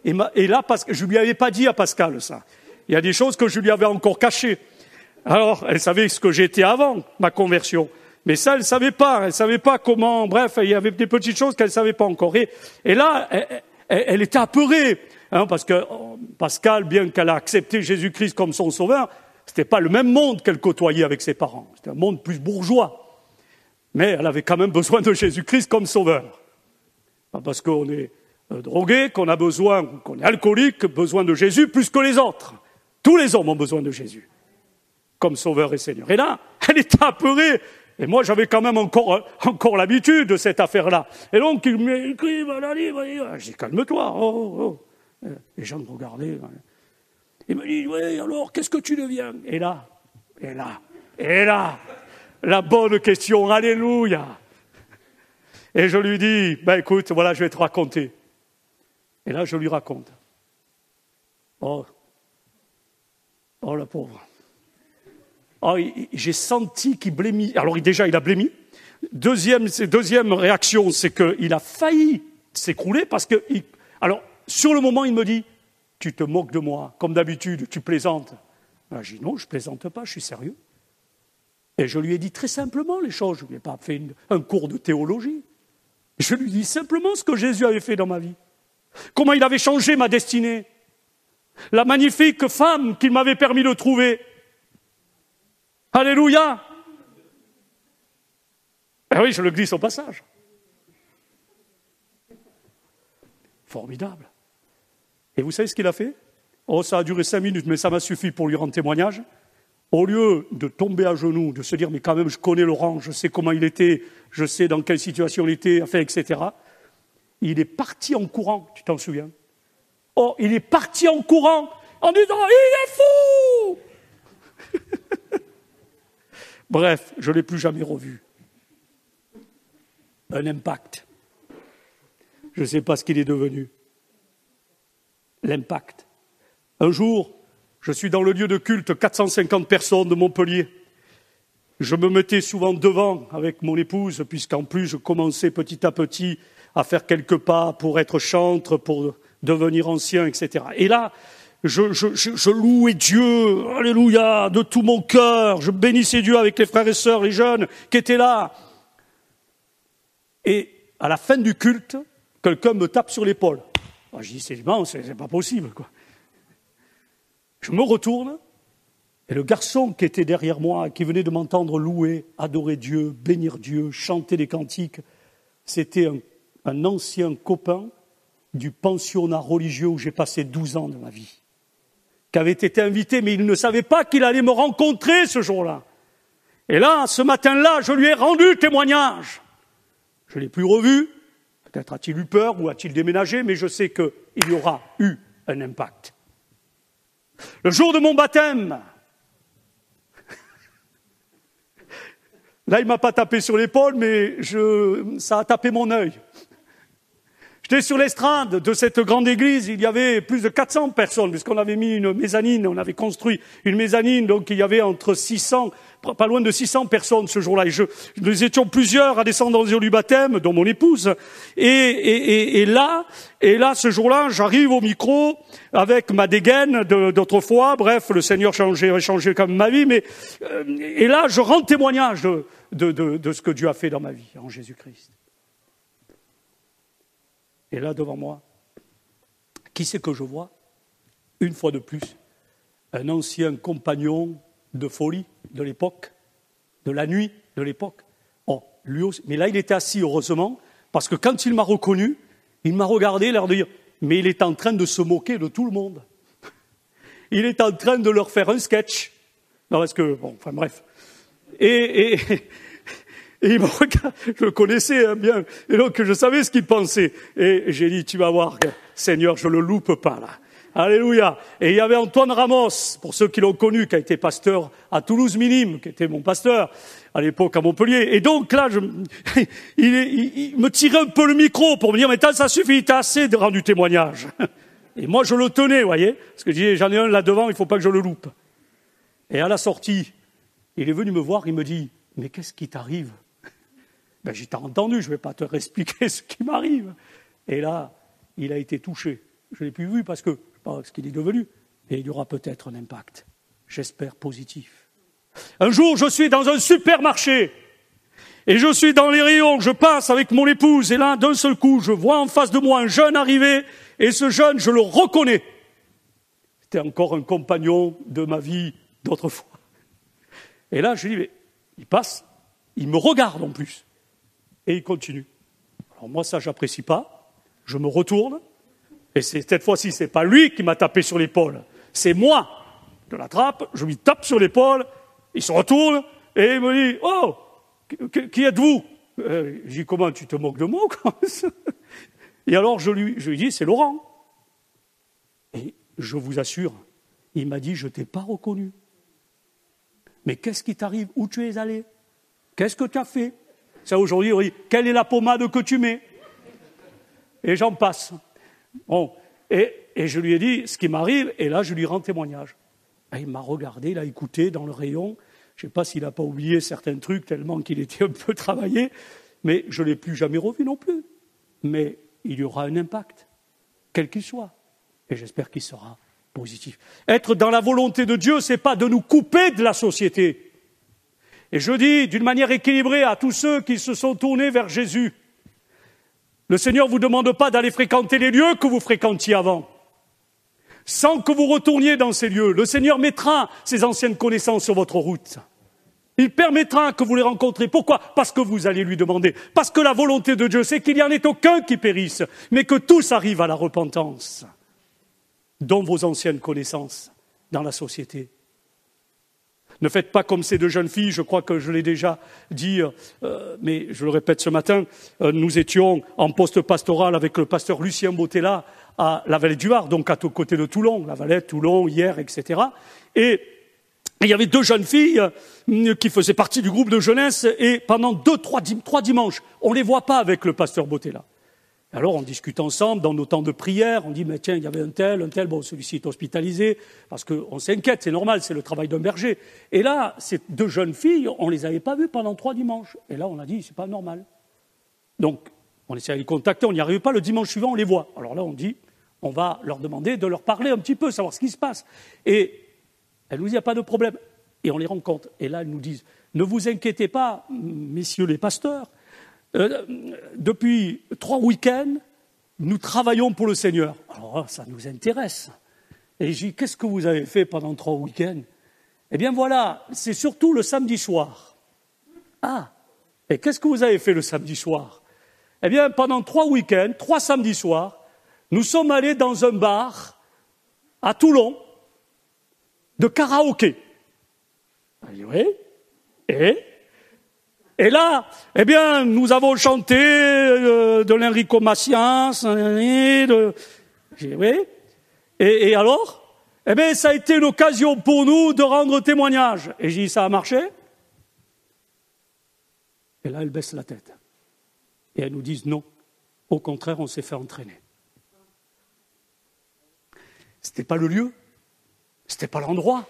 Et là, je ne lui avais pas dit à Pascal ça. Il y a des choses que je lui avais encore cachées. Alors, elle savait ce que j'étais avant ma conversion. Mais ça, elle ne savait pas. Elle ne savait pas comment. Bref, il y avait des petites choses qu'elle ne savait pas encore. Et là, elle était apeurée. Hein, parce que Pascal, bien qu'elle a accepté Jésus-Christ comme son sauveur, ce n'était pas le même monde qu'elle côtoyait avec ses parents. C'était un monde plus bourgeois. Mais elle avait quand même besoin de Jésus-Christ comme sauveur. Pas parce qu'on est drogué, qu'on est alcoolique, besoin de Jésus plus que les autres. Tous les hommes ont besoin de Jésus comme sauveur et Seigneur. Et là, elle était apeurée. Et moi, j'avais quand même encore l'habitude de cette affaire-là. Et donc, il m'écrit, je dis, calme-toi. Les gens me regardaient. Il me dit, oui, alors, qu'est-ce que tu deviens? Et là, la bonne question, alléluia. Et je lui dis, écoute, voilà, je vais te raconter. Et là, je lui raconte. Oh, la pauvre. Oh, j'ai senti qu'il blémit. Alors, déjà, il a blémi. Deuxième réaction, c'est qu'il a failli s'écrouler parce que... Alors, sur le moment, il me dit, tu te moques de moi, comme d'habitude, tu plaisantes. Je dis, non, je ne plaisante pas, je suis sérieux. Et je lui ai dit très simplement les choses. Je ne lui ai pas fait un cours de théologie. Je lui dis simplement ce que Jésus avait fait dans ma vie. Comment il avait changé ma destinée. La magnifique femme qu'il m'avait permis de trouver. Alléluia. Eh oui, je le glisse au passage. Formidable. Et vous savez ce qu'il a fait? Oh, ça a duré 5 minutes, mais ça m'a suffi pour lui rendre témoignage. Au lieu de tomber à genoux, de se dire, mais quand même, je connais Laurent, je sais comment il était, je sais dans quelle situation il était, enfin, etc. Il est parti en courant, tu t'en souviens? Oh, il est parti en courant en disant, il est fou! Bref, je ne l'ai plus jamais revu. Un impact. Je ne sais pas ce qu'il est devenu. L'impact. Un jour, je suis dans le lieu de culte, 450 personnes de Montpellier. Je me mettais souvent devant avec mon épouse, puisqu'en plus je commençais petit à petit à faire quelques pas pour être chantre, pour devenir ancien, etc. Et là, je louais Dieu, alléluia, de tout mon cœur. Je bénissais Dieu avec les frères et sœurs, les jeunes qui étaient là. Et à la fin du culte, quelqu'un me tape sur l'épaule. Je dis, c'est pas possible, quoi. Je me retourne, et le garçon qui était derrière moi, qui venait de m'entendre louer, adorer Dieu, bénir Dieu, chanter des cantiques, c'était un ancien copain du pensionnat religieux où j'ai passé 12 ans de ma vie, qui avait été invité, mais il ne savait pas qu'il allait me rencontrer ce jour-là. Et là, ce matin-là, je lui ai rendu témoignage. Je ne l'ai plus revu. Peut-être a-t-il eu peur ou a-t-il déménagé, mais je sais qu'il y aura eu un impact. Le jour de mon baptême, là, il ne m'a pas tapé sur l'épaule, mais ça a tapé mon œil. J'étais sur l'estrade de cette grande église, il y avait plus de 400 personnes, puisqu'on avait mis une mezzanine, on avait construit une mezzanine, donc il y avait entre 600, pas loin de 600 personnes ce jour-là. Et nous étions plusieurs à descendre dans les eaux du baptême, dont mon épouse. Et là, ce jour-là, j'arrive au micro avec ma dégaine d'autrefois. Bref, le Seigneur a changé quand même ma vie, mais et là, je rends témoignage de ce que Dieu a fait dans ma vie, en Jésus-Christ. Et là, devant moi, qui c'est que je vois? Une fois de plus, un ancien compagnon de folie de l'époque, de la nuit de l'époque. Oh, lui aussi. Mais là, il était assis, heureusement, parce que quand il m'a reconnu, il m'a regardé, l'air de dire, mais il est en train de se moquer de tout le monde. Il est en train de leur faire un sketch. Non, parce que, bon, enfin bref. Et il me regarde, je le connaissais bien, et donc je savais ce qu'il pensait. Et j'ai dit, tu vas voir, Seigneur, je le loupe pas là. Alléluia. Et il y avait Antoine Ramos, pour ceux qui l'ont connu, qui a été pasteur à Toulouse Minime, qui était mon pasteur à l'époque à Montpellier. Et donc là, il me tirait un peu le micro pour me dire, mais ça suffit, t'as assez de rendu témoignage. Et moi, je le tenais, vous voyez, parce que je disais, j'en ai un là devant, il faut pas que je le loupe. Et à la sortie, il est venu me voir, il me dit, mais qu'est-ce qui t'arrive? Ben, j'ai entendu, je ne vais pas te réexpliquer ce qui m'arrive. Et là, il a été touché. Je ne l'ai plus vu parce que je ne sais pas ce qu'il est devenu. Et il y aura peut-être un impact, j'espère positif. Un jour, je suis dans un supermarché. Et je suis dans les rayons, je passe avec mon épouse. Et là, d'un seul coup, je vois en face de moi un jeune arriver. Et ce jeune, je le reconnais. C'était encore un compagnon de ma vie d'autrefois. Et là, je dis, mais il passe, il me regarde en plus. Et il continue. Alors moi, ça, j'apprécie pas. Je me retourne. Et cette fois-ci, c'est pas lui qui m'a tapé sur l'épaule. C'est moi. Je l'attrape, je lui tape sur l'épaule. Il se retourne et il me dit, oh, qui êtes-vous? Je dis, comment tu te moques de moi? Et alors, je lui dis, c'est Laurent. Et je vous assure, il m'a dit, je t'ai pas reconnu. Mais qu'est-ce qui t'arrive? Où tu es allé? Qu'est-ce que tu as fait? Ça, aujourd'hui, on dit, quelle est la pommade que tu mets? Et j'en passe. Bon. Et je lui ai dit ce qui m'arrive, et là, je lui rends témoignage. Et il m'a regardé, il a écouté dans le rayon. Je ne sais pas s'il n'a pas oublié certains trucs, tellement qu'il était un peu travaillé, mais je ne l'ai plus jamais revu non plus. Mais il y aura un impact, quel qu'il soit. Et j'espère qu'il sera positif. Être dans la volonté de Dieu, ce n'est pas de nous couper de la société. Et je dis d'une manière équilibrée à tous ceux qui se sont tournés vers Jésus, le Seigneur ne vous demande pas d'aller fréquenter les lieux que vous fréquentiez avant, sans que vous retourniez dans ces lieux. Le Seigneur mettra ses anciennes connaissances sur votre route. Il permettra que vous les rencontrez. Pourquoi? Parce que vous allez lui demander. Parce que la volonté de Dieu, c'est qu'il n'y en ait aucun qui périsse, mais que tous arrivent à la repentance, dont vos anciennes connaissances dans la société. Ne faites pas comme ces deux jeunes filles, je crois que je l'ai déjà dit, mais je le répète ce matin, nous étions en poste pastoral avec le pasteur Lucien Bottella à la Vallée du Var, donc à côté de Toulon, la Valette, Toulon, Hyères, etc. Et il y avait deux jeunes filles qui faisaient partie du groupe de jeunesse, et pendant trois dimanches, on ne les voit pas avec le pasteur Bottella. Alors on discute ensemble dans nos temps de prière, on dit mais tiens, il y avait un tel, bon celui-ci est hospitalisé, parce qu'on s'inquiète, c'est normal, c'est le travail d'un berger. Et là, ces deux jeunes filles, on ne les avait pas vues pendant 3 dimanches. Et là on a dit c'est pas normal. Donc on essaie de les contacter, on n'y arrive pas, le dimanche suivant on les voit. Alors là on dit, on va leur demander de leur parler un petit peu, savoir ce qui se passe. Et elles nous disent il n'y a pas de problème. Et on les rencontre. Et là elles nous disent, ne vous inquiétez pas, messieurs les pasteurs, depuis 3 week-ends, nous travaillons pour le Seigneur. Alors ça nous intéresse. Et je dis, qu'est-ce que vous avez fait pendant 3 week-ends? Eh bien voilà, c'est surtout le samedi soir. Ah, et qu'est-ce que vous avez fait le samedi soir? Eh bien pendant 3 week-ends, 3 samedis soirs, nous sommes allés dans un bar à Toulon de karaoké. Oui, et là, eh bien, nous avons chanté de l'Enrico Macias, oui. Et alors? Eh bien, ça a été l'occasion pour nous de rendre témoignage. Et j'ai dit, ça a marché? Et là, elles baissent la tête. Et elles nous disent, non, Au contraire, on s'est fait entraîner. Ce n'était pas le lieu, ce n'était pas l'endroit.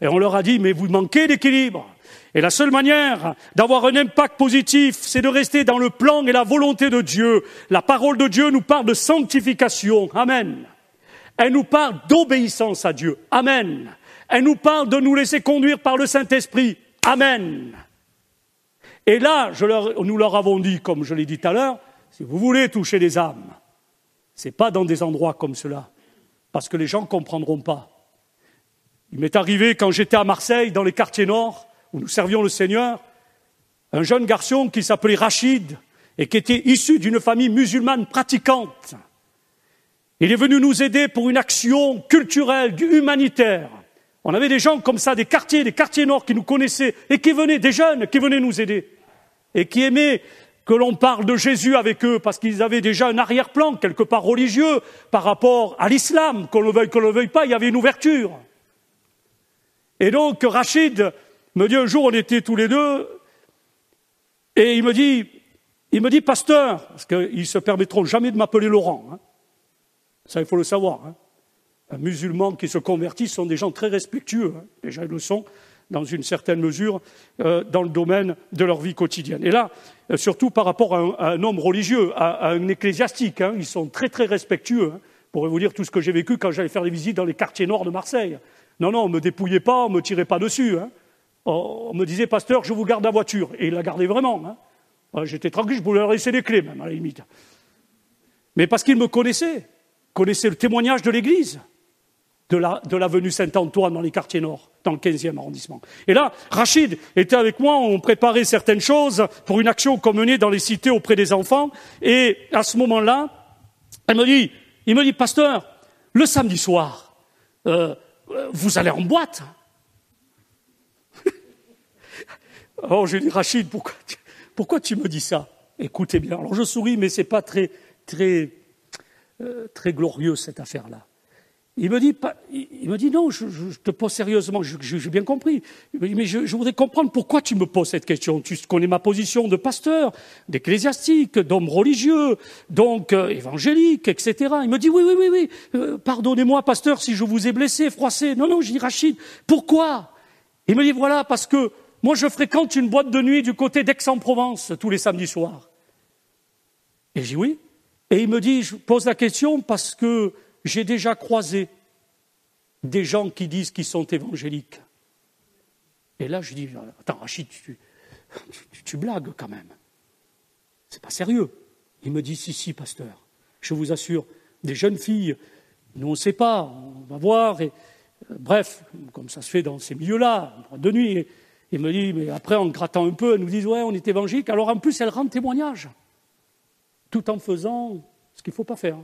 Et on leur a dit, mais vous manquez d'équilibre. Et la seule manière d'avoir un impact positif, c'est de rester dans le plan et la volonté de Dieu. La parole de Dieu nous parle de sanctification. Amen. Elle nous parle d'obéissance à Dieu. Amen. Elle nous parle de nous laisser conduire par le Saint-Esprit. Amen. Et là, nous leur avons dit, comme je l'ai dit tout à l'heure, si vous voulez toucher les âmes, ce n'est pas dans des endroits comme cela, parce que les gens ne comprendront pas. Il m'est arrivé, quand j'étais à Marseille, dans les quartiers nord, où nous servions le Seigneur, un jeune garçon qui s'appelait Rachid, et qui était issu d'une famille musulmane pratiquante. Il est venu nous aider pour une action culturelle, humanitaire. On avait des gens comme ça, des quartiers nord qui nous connaissaient, et qui venaient, des jeunes, qui venaient nous aider, et qui aimaient que l'on parle de Jésus avec eux, parce qu'ils avaient déjà un arrière-plan, quelque part religieux, par rapport à l'islam, qu'on le veuille pas, il y avait une ouverture. Et donc, Rachid me dit un jour, on était tous les deux, et il me dit, pasteur, parce qu'ils se permettront jamais de m'appeler Laurent, hein. Ça, il faut le savoir, hein. Un musulman qui se convertit sont des gens très respectueux, hein. Déjà ils le sont, dans une certaine mesure, dans le domaine de leur vie quotidienne. Et là, surtout par rapport à un homme religieux, à un ecclésiastique, hein, ils sont très très respectueux, hein. Je pourrais vous dire tout ce que j'ai vécu quand j'allais faire des visites dans les quartiers nord de Marseille. Non, on ne me dépouillait pas, on ne me tirait pas dessus, hein. On me disait, pasteur, je vous garde la voiture. Et il la gardait vraiment, hein. J'étais tranquille, je voulais leur laisser les clés, même, à la limite. Mais parce qu'ils me connaissaient le témoignage de l'Église, de l'avenue Saint-Antoine dans les quartiers nord, dans le 15e arrondissement. Et là, Rachid était avec moi, on préparait certaines choses pour une action qu'on menait dans les cités auprès des enfants. Et à ce moment-là, il me dit, pasteur, le samedi soir, vous allez en boîte? Alors je lui dis, Rachid, pourquoi tu me dis ça? Écoutez bien, alors je souris, mais c'est pas très glorieux cette affaire-là. Il me dit non, je te pose sérieusement, j'ai bien compris. Il me dit, mais je voudrais comprendre pourquoi tu me poses cette question. Tu connais ma position de pasteur, d'ecclésiastique, d'homme religieux, donc évangélique, etc. Il me dit oui, pardonnez-moi, pasteur, si je vous ai blessé, froissé. Non, je dis, Rachid, pourquoi? Il me dit, voilà, parce que moi je fréquente une boîte de nuit du côté d'Aix-en-Provence tous les samedis soirs. Et je dis oui. Et il me dit, je pose la question parce que j'ai déjà croisé des gens qui disent qu'ils sont évangéliques. Et là, je dis, attends, Rachid, tu blagues quand même. C'est pas sérieux. Il me dit, si, pasteur. Je vous assure, des jeunes filles, nous on ne sait pas, on va voir. Et, bref, comme ça se fait dans ces milieux-là, de nuit. Et il me dit, mais après, en grattant un peu, elles nous disent, ouais, on est évangélique. Alors en plus, elles rendent témoignage, tout en faisant ce qu'il ne faut pas faire.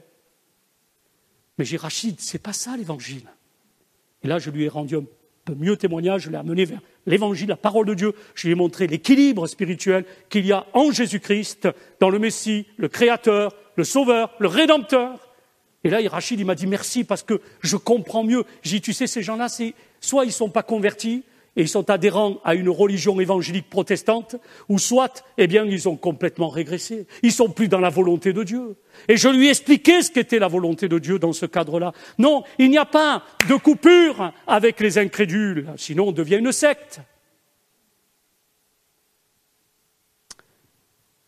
Mais j'ai dit, Rachid, c'est pas ça l'évangile. Et là, je lui ai rendu un peu mieux témoignage, je l'ai amené vers l'évangile, la parole de Dieu. Je lui ai montré l'équilibre spirituel qu'il y a en Jésus-Christ, dans le Messie, le Créateur, le Sauveur, le Rédempteur. Et là, Rachid, il m'a dit merci parce que je comprends mieux. J'ai dit, tu sais, ces gens-là, soit ils ne sont pas convertis, et ils sont adhérents à une religion évangélique protestante, ou soit, ils ont complètement régressé. Ils ne sont plus dans la volonté de Dieu. Et je lui ai expliqué ce qu'était la volonté de Dieu dans ce cadre-là. Non, il n'y a pas de coupure avec les incrédules, sinon on devient une secte.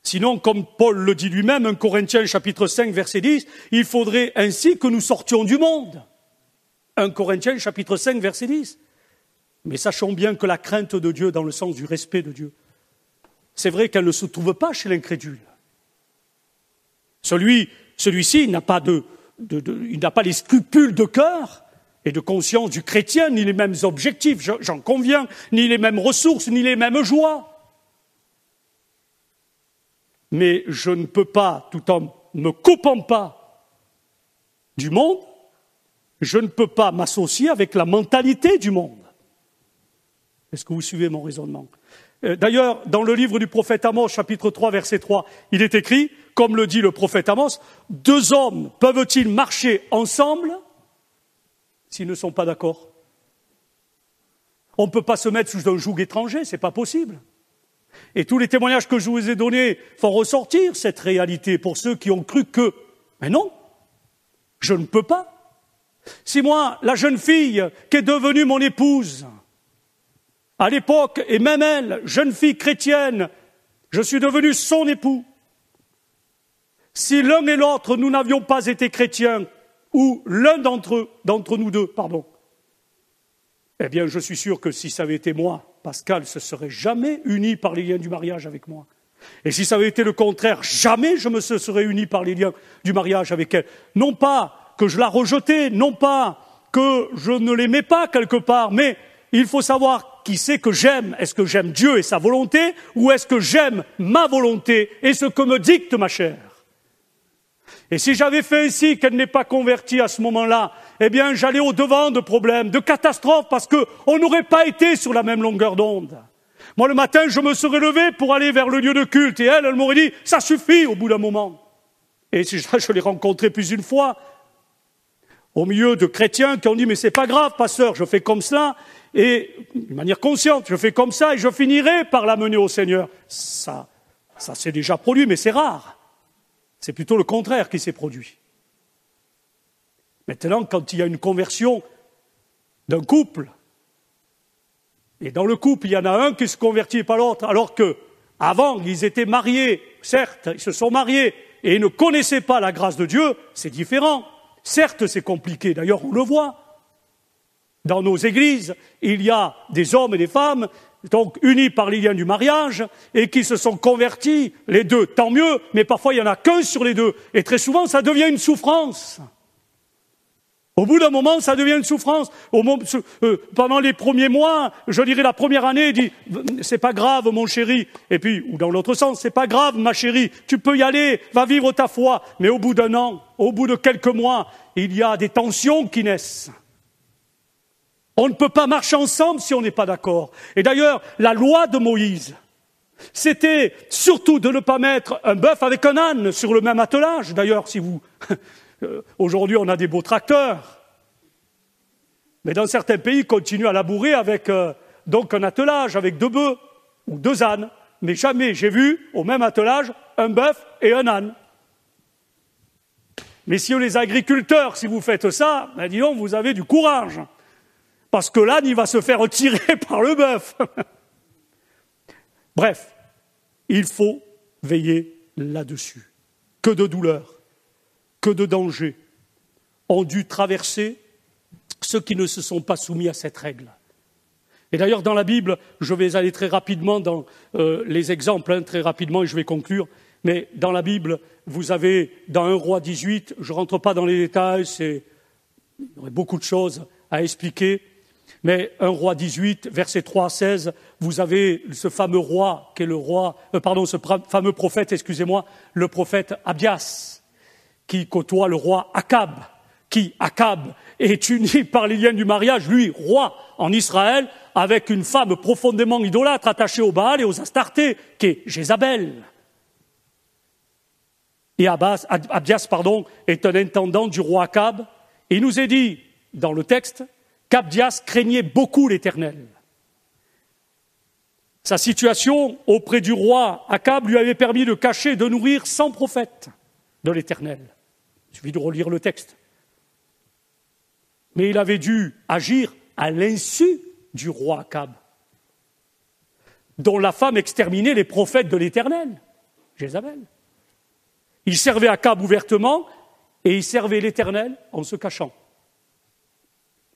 Sinon, comme Paul le dit lui-même, 1 Corinthiens chapitre 5, verset 10, il faudrait ainsi que nous sortions du monde. 1 Corinthiens chapitre 5, verset 10. Mais sachons bien que la crainte de Dieu, dans le sens du respect de Dieu, c'est vrai qu'elle ne se trouve pas chez l'incrédule. Celui-ci il n'a pas les scrupules de cœur et de conscience du chrétien, ni les mêmes objectifs, j'en conviens, ni les mêmes ressources, ni les mêmes joies. Mais je ne peux pas, tout en ne me coupant pas du monde, je ne peux pas m'associer avec la mentalité du monde. Est-ce que vous suivez mon raisonnement? D'ailleurs, dans le livre du prophète Amos, chapitre 3, verset 3, il est écrit, comme le dit le prophète Amos, 2 hommes peuvent-ils marcher ensemble s'ils ne sont pas d'accord? On ne peut pas se mettre sous un joug étranger, ce n'est pas possible. Et tous les témoignages que je vous ai donnés font ressortir cette réalité pour ceux qui ont cru que. Mais non, je ne peux pas. Si moi, la jeune fille qui est devenue mon épouse, à l'époque, et même elle, jeune fille chrétienne, je suis devenu son époux. Si l'un et l'autre, nous n'avions pas été chrétiens, ou l'un d'entre nous deux, eh bien, je suis sûr que si ça avait été moi, Pascal se serait jamais uni par les liens du mariage avec moi. Et si ça avait été le contraire, jamais je me serais uni par les liens du mariage avec elle. Non pas que je la rejetais, non pas que je ne l'aimais pas quelque part, mais il faut savoir qui c'est que j'aime. Est-ce que j'aime Dieu et sa volonté, ou est-ce que j'aime ma volonté et ce que me dicte ma chair? Et si j'avais fait ainsi, qu'elle n'est pas convertie à ce moment-là, eh bien, j'allais au-devant de problèmes, de catastrophes, parce qu'on n'aurait pas été sur la même longueur d'onde. Moi, le matin, je me serais levé pour aller vers le lieu de culte, et elle m'aurait dit, ça suffit au bout d'un moment. Et je l'ai rencontré plus d'une fois, au milieu de chrétiens qui ont dit, mais c'est pas grave, pasteur, je fais comme cela, et d'une manière consciente, je fais comme ça, et je finirai par l'amener au Seigneur. Ça s'est déjà produit, mais c'est rare. C'est plutôt le contraire qui s'est produit. Maintenant, quand il y a une conversion d'un couple, et dans le couple, il y en a un qui se convertit et pas l'autre, alors que avant ils étaient mariés, certes, ils se sont mariés, et ils ne connaissaient pas la grâce de Dieu, c'est différent. Certes, c'est compliqué, d'ailleurs, on le voit. Dans nos églises, il y a des hommes et des femmes donc unis par les liens du mariage, et qui se sont convertis, les deux, tant mieux, mais parfois il n'y en a qu'un sur les deux, et très souvent ça devient une souffrance. Au bout d'un moment, ça devient une souffrance. Pendant les premiers mois, je dirais la première année, il dit, c'est pas grave mon chéri, et puis, ou dans l'autre sens, c'est pas grave ma chérie, tu peux y aller, va vivre ta foi, mais au bout d'un an, au bout de quelques mois, il y a des tensions qui naissent. On ne peut pas marcher ensemble si on n'est pas d'accord. Et d'ailleurs, la loi de Moïse, c'était surtout de ne pas mettre un bœuf avec un âne sur le même attelage. D'ailleurs, si vous... aujourd'hui, on a des beaux tracteurs. Mais dans certains pays, ils continuent à labourer avec donc un attelage, avec 2 bœufs ou 2 ânes. Mais jamais j'ai vu, au même attelage, un bœuf et un âne. Mais si les agriculteurs, si vous faites ça, ben dis donc, vous avez du courage. Parce que l'âne, il va se faire tirer par le bœuf. Bref, il faut veiller là-dessus. Que de douleurs, que de dangers ont dû traverser ceux qui ne se sont pas soumis à cette règle. Et d'ailleurs, dans la Bible, je vais aller très rapidement dans les exemples, très rapidement, et je vais conclure. Mais dans la Bible, vous avez, dans 1 Roi 18, je ne rentre pas dans les détails, il y aurait beaucoup de choses à expliquer. Mais 1 Roi 18, versets 3 à 16, vous avez ce fameux roi, qui est ce fameux prophète, le prophète Abias, qui côtoie le roi Akab, qui, Akab, est uni par les liens du mariage, lui, roi en Israël, avec une femme profondément idolâtre, attachée au Baal et aux Astartés, qui est Jézabel. Et Abias, est un intendant du roi Akab. Et il nous est dit, dans le texte, qu'Abdias craignait beaucoup l'Éternel. Sa situation auprès du roi Akab lui avait permis de cacher et de nourrir 100 prophètes de l'Éternel. Il suffit de relire le texte. Mais il avait dû agir à l'insu du roi Akab, dont la femme exterminait les prophètes de l'Éternel, Jézabel. Il servait Akab ouvertement et il servait l'Éternel en se cachant.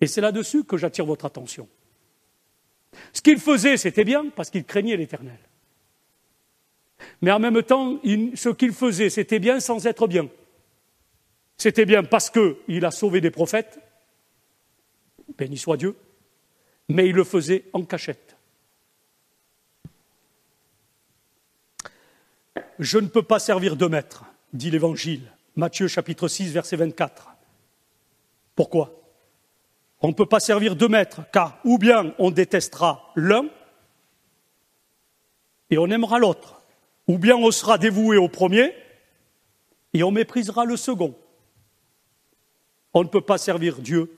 Et c'est là-dessus que j'attire votre attention. Ce qu'il faisait, c'était bien, parce qu'il craignait l'Éternel. Mais en même temps, ce qu'il faisait, c'était bien sans être bien. C'était bien parce qu'il a sauvé des prophètes, béni soit Dieu, mais il le faisait en cachette. Je ne peux pas servir 2 maîtres, dit l'Évangile, Matthieu chapitre 6, verset 24. Pourquoi ? On ne peut pas servir 2 maîtres, car ou bien on détestera l'un et on aimera l'autre, ou bien on sera dévoué au premier et on méprisera le second. On ne peut pas servir Dieu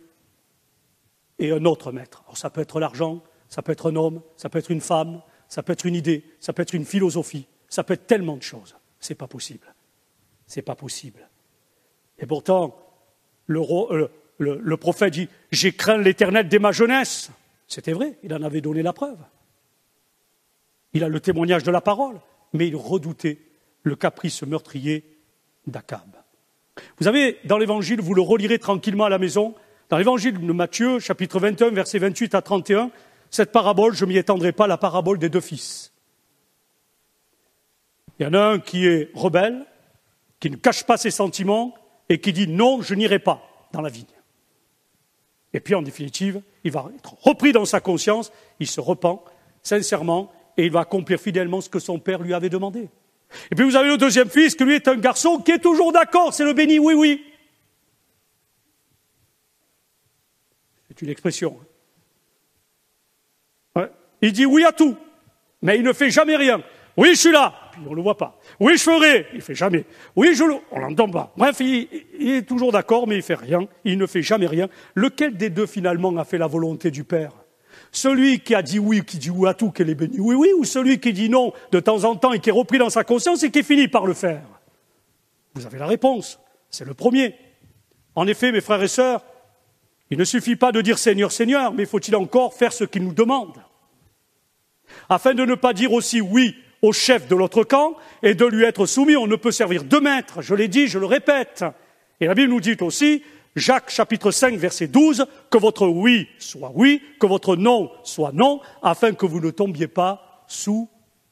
et un autre maître. Alors ça peut être l'argent, ça peut être un homme, ça peut être une femme, ça peut être une idée, ça peut être une philosophie, ça peut être tellement de choses. C'est pas possible. C'est pas possible. Et pourtant, le prophète dit « J'ai craint l'Éternel dès ma jeunesse ». C'était vrai, il en avait donné la preuve. Il a le témoignage de la parole, mais il redoutait le caprice meurtrier d'Akab. Vous savez, dans l'Évangile, vous le relirez tranquillement à la maison, dans l'Évangile de Matthieu, chapitre 21, versets 28 à 31, cette parabole, je ne m'y étendrai pas, la parabole des deux fils. Il y en a un qui est rebelle, qui ne cache pas ses sentiments et qui dit « Non, je n'irai pas dans la vigne ». Et puis, en définitive, il va être repris dans sa conscience, il se repent sincèrement et il va accomplir fidèlement ce que son père lui avait demandé. Et puis, vous avez le deuxième fils, qui lui est un garçon qui est toujours d'accord, c'est le béni, oui, oui. C'est une expression. Ouais. Il dit oui à tout, mais il ne fait jamais rien. Oui, je suis là, puis on ne le voit pas. Oui, je ferai, il ne fait jamais. Oui, on l'entend pas. Bref, il est toujours d'accord, mais il ne fait rien. Il ne fait jamais rien. Lequel des deux, finalement, a fait la volonté du Père ? Celui qui a dit oui, qui dit oui à tout, qui est béni, oui, oui, ou celui qui dit non de temps en temps et qui est repris dans sa conscience et qui finit par le faire ? Vous avez la réponse. C'est le premier. En effet, mes frères et sœurs, il ne suffit pas de dire Seigneur, Seigneur, mais faut-il encore faire ce qu'il nous demande ? Afin de ne pas dire aussi oui au chef de l'autre camp et de lui être soumis, on ne peut servir deux maîtres, je l'ai dit, je le répète. Et la Bible nous dit aussi, Jacques chapitre 5 verset 12, que votre oui soit oui, que votre non soit non, afin que vous ne tombiez pas sous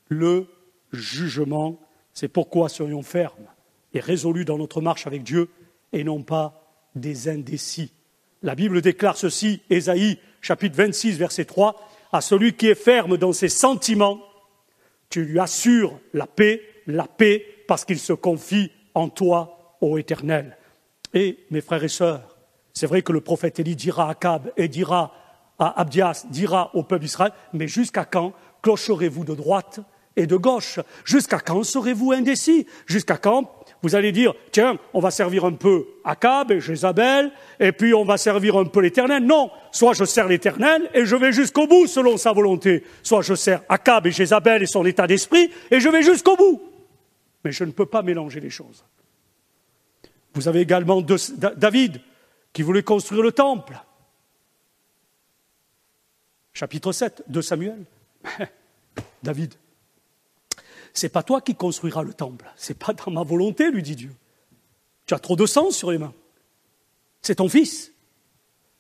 le jugement. C'est pourquoi soyons fermes et résolus dans notre marche avec Dieu et non pas des indécis. La Bible déclare ceci, Ésaïe chapitre 26 verset 3, à celui qui est ferme dans ses sentiments, tu lui assures la paix, parce qu'il se confie en toi, ô Éternel. Et, mes frères et sœurs, c'est vrai que le prophète Élie dira à Akab et dira à Abdias, dira au peuple d'Israël, mais jusqu'à quand clocherez-vous de droite et de gauche ? Jusqu'à quand serez-vous indécis ? Jusqu'à quand vous allez dire, tiens, on va servir un peu Akab et Jézabel, et puis on va servir un peu l'Éternel. Non, soit je sers l'Éternel et je vais jusqu'au bout selon sa volonté, soit je sers Akab et Jézabel et son état d'esprit, et je vais jusqu'au bout. Mais je ne peux pas mélanger les choses. Vous avez également David, qui voulait construire le temple. Chapitre 7 de Samuel. David, c'est pas toi qui construiras le temple, c'est pas dans ma volonté, lui dit Dieu. Tu as trop de sang sur les mains. C'est ton fils.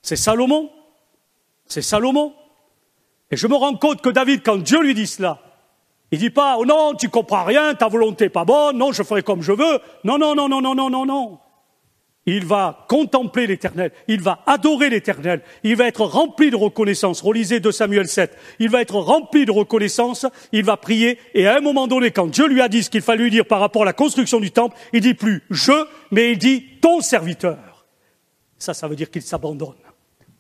C'est Salomon. C'est Salomon. Et je me rends compte que David, quand Dieu lui dit cela, il dit pas, oh non, tu comprends rien, ta volonté n'est pas bonne, non, je ferai comme je veux. Non, non, non, non, non, non, non, non. Il va contempler l'Éternel, il va adorer l'Éternel, il va être rempli de reconnaissance. Relisez 2 Samuel 7. Il va être rempli de reconnaissance, il va prier, et à un moment donné, quand Dieu lui a dit ce qu'il fallait lui dire par rapport à la construction du temple, il dit plus « je », mais il dit « ton serviteur ». Ça veut dire qu'il s'abandonne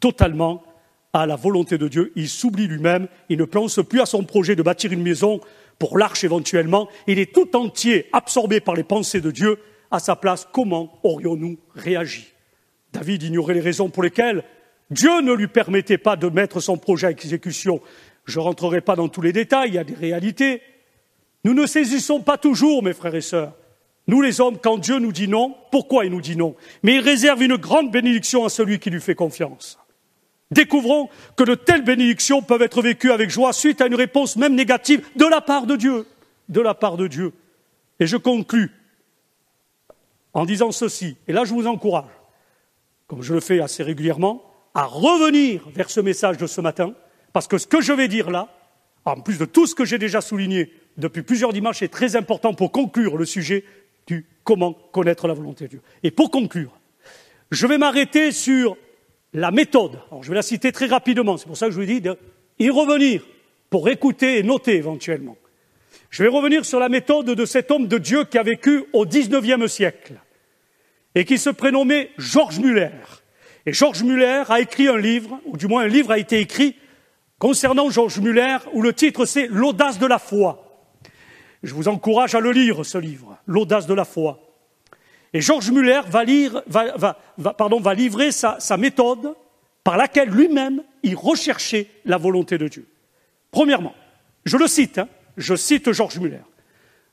totalement à la volonté de Dieu. Il s'oublie lui-même, il ne pense plus à son projet de bâtir une maison pour l'arche éventuellement. Il est tout entier absorbé par les pensées de Dieu. À sa place, comment aurions-nous réagi ? David ignorait les raisons pour lesquelles Dieu ne lui permettait pas de mettre son projet à exécution. Je ne rentrerai pas dans tous les détails, il y a des réalités. Nous ne saisissons pas toujours, mes frères et sœurs. Nous les hommes, quand Dieu nous dit non, pourquoi il nous dit non ? Mais il réserve une grande bénédiction à celui qui lui fait confiance. Découvrons que de telles bénédictions peuvent être vécues avec joie suite à une réponse même négative de la part de Dieu. De la part de Dieu. Et je conclus en disant ceci, et là je vous encourage, comme je le fais assez régulièrement, à revenir vers ce message de ce matin, parce que ce que je vais dire là, en plus de tout ce que j'ai déjà souligné depuis plusieurs dimanches, est très important pour conclure le sujet du comment connaître la volonté de Dieu. Et pour conclure, je vais m'arrêter sur la méthode. Alors je vais la citer très rapidement, c'est pour ça que je vous dis d'y revenir, pour écouter et noter éventuellement. Je vais revenir sur la méthode de cet homme de Dieu qui a vécu au XIXe siècle et qui se prénommait George Muller. Et George Muller a écrit un livre, ou du moins un livre a été écrit concernant George Muller, où le titre c'est « L'audace de la foi ». Je vous encourage à le lire, ce livre, « L'audace de la foi ». Et George Muller va livrer sa méthode par laquelle lui-même il recherchait la volonté de Dieu. Premièrement, Je le cite, je cite Georges Muller.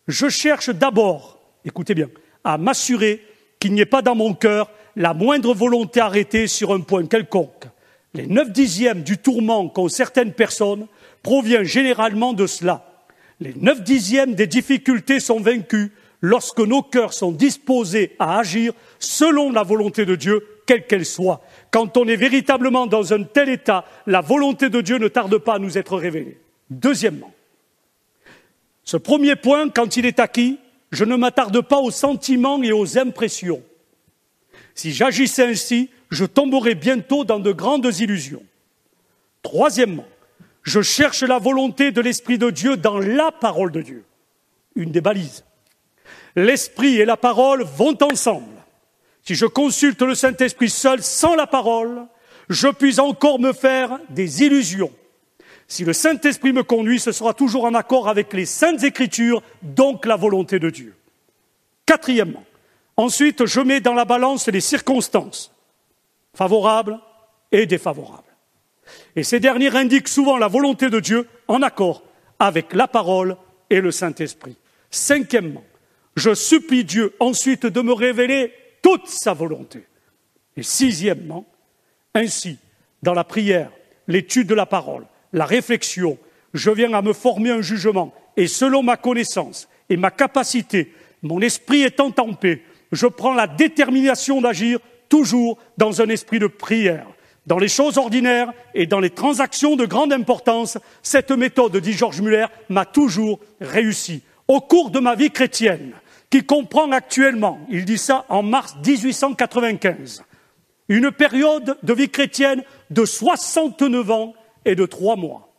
Je cherche d'abord, écoutez bien, à m'assurer qu'il n'y ait pas dans mon cœur la moindre volonté arrêtée sur un point quelconque. Les 9/10 du tourment qu'ont certaines personnes provient généralement de cela. Les 9/10 des difficultés sont vaincus lorsque nos cœurs sont disposés à agir selon la volonté de Dieu, quelle qu'elle soit. Quand on est véritablement dans un tel état, la volonté de Dieu ne tarde pas à nous être révélée. Deuxièmement, ce premier point, quand il est acquis, je ne m'attarde pas aux sentiments et aux impressions. Si j'agissais ainsi, je tomberais bientôt dans de grandes illusions. Troisièmement, je cherche la volonté de l'Esprit de Dieu dans la parole de Dieu. Une des balises. L'Esprit et la parole vont ensemble. Si je consulte le Saint-Esprit seul, sans la parole, je puis encore me faire des illusions. Si le Saint-Esprit me conduit, ce sera toujours en accord avec les Saintes Écritures, donc la volonté de Dieu. Quatrièmement, ensuite, je mets dans la balance les circonstances, favorables et défavorables. Et ces dernières indiquent souvent la volonté de Dieu en accord avec la parole et le Saint-Esprit. Cinquièmement, je supplie Dieu ensuite de me révéler toute sa volonté. Et sixièmement, ainsi, dans la prière, l'étude de la parole, la réflexion, je viens à me former un jugement et selon ma connaissance et ma capacité, mon esprit étant en paix, je prends la détermination d'agir toujours dans un esprit de prière. Dans les choses ordinaires et dans les transactions de grande importance, cette méthode, dit Georges Muller, m'a toujours réussi. Au cours de ma vie chrétienne, qui comprend actuellement, il dit ça en mars 1895, une période de vie chrétienne de 69 ans et de 3 mois.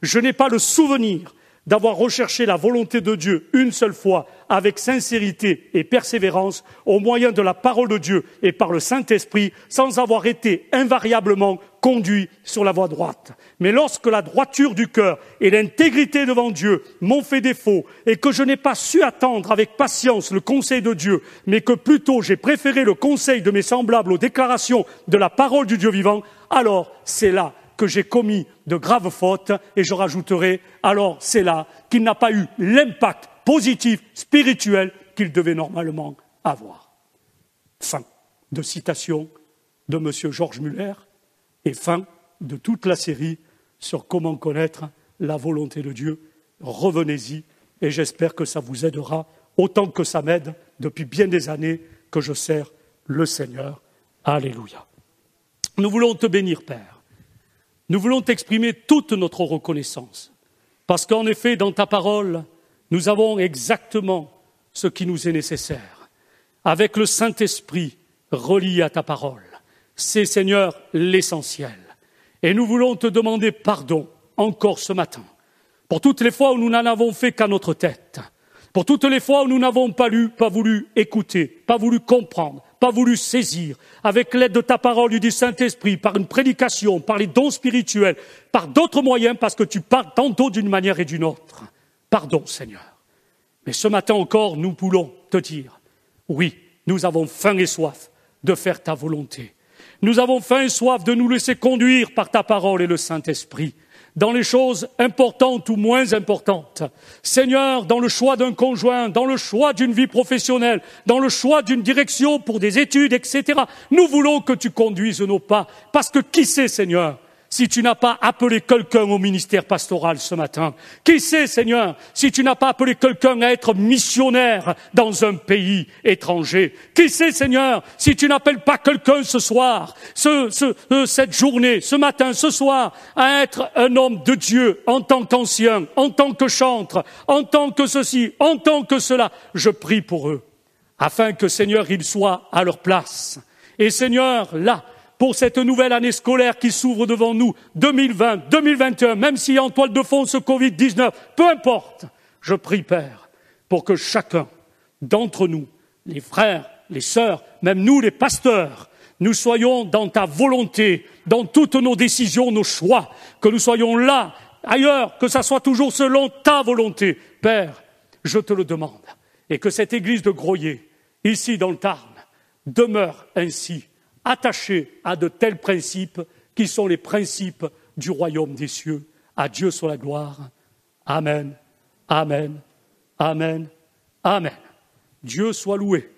Je n'ai pas le souvenir d'avoir recherché la volonté de Dieu une seule fois avec sincérité et persévérance au moyen de la parole de Dieu et par le Saint-Esprit sans avoir été invariablement conduit sur la voie droite. Mais lorsque la droiture du cœur et l'intégrité devant Dieu m'ont fait défaut et que je n'ai pas su attendre avec patience le conseil de Dieu, mais que plutôt j'ai préféré le conseil de mes semblables aux déclarations de la parole du Dieu vivant, alors c'est là que j'ai commis de graves fautes, et je rajouterai, alors c'est là qu'il n'a pas eu l'impact positif, spirituel qu'il devait normalement avoir. Fin de citation de M. Georges Muller, et fin de toute la série sur comment connaître la volonté de Dieu. Revenez-y, et j'espère que ça vous aidera autant que ça m'aide depuis bien des années que je sers le Seigneur. Alléluia. Nous voulons te bénir, Père. Nous voulons t'exprimer toute notre reconnaissance, parce qu'en effet, dans ta parole, nous avons exactement ce qui nous est nécessaire. Avec le Saint-Esprit relié à ta parole, c'est, Seigneur, l'essentiel. Et nous voulons te demander pardon encore ce matin, pour toutes les fois où nous n'en avons fait qu'à notre tête, pour toutes les fois où nous n'avons pas lu, pas voulu écouter, pas voulu comprendre, pas voulu saisir, avec l'aide de ta parole et du Saint-Esprit, par une prédication, par les dons spirituels, par d'autres moyens, parce que tu parles tantôt d'une manière et d'une autre. Pardon, Seigneur. Mais ce matin encore, nous voulons te dire, oui, nous avons faim et soif de faire ta volonté. Nous avons faim et soif de nous laisser conduire par ta parole et le Saint-Esprit, dans les choses importantes ou moins importantes. Seigneur, dans le choix d'un conjoint, dans le choix d'une vie professionnelle, dans le choix d'une direction pour des études, etc. Nous voulons que tu conduises nos pas, parce que qui sait, Seigneur, si tu n'as pas appelé quelqu'un au ministère pastoral ce matin? Qui sait, Seigneur, si tu n'as pas appelé quelqu'un à être missionnaire dans un pays étranger? Qui sait, Seigneur, si tu n'appelles pas quelqu'un ce soir, cette journée, ce matin, ce soir, à être un homme de Dieu en tant qu'ancien, en tant que chantre, en tant que ceci, en tant que cela? Je prie pour eux, afin que, Seigneur, ils soient à leur place. Et Seigneur, là, pour cette nouvelle année scolaire qui s'ouvre devant nous, 2020, 2021, même si en toile de fond ce Covid-19, peu importe, je prie, Père, pour que chacun d'entre nous, les frères, les sœurs, même nous les pasteurs, nous soyons dans ta volonté, dans toutes nos décisions, nos choix, que nous soyons là, ailleurs, que ça soit toujours selon ta volonté. Père, je te le demande, et que cette église de Groyer, ici dans le Tarn, demeure ainsi, attachés à de tels principes qui sont les principes du royaume des cieux. À Dieu soit la gloire. Amen, Amen, Amen, Amen. Dieu soit loué.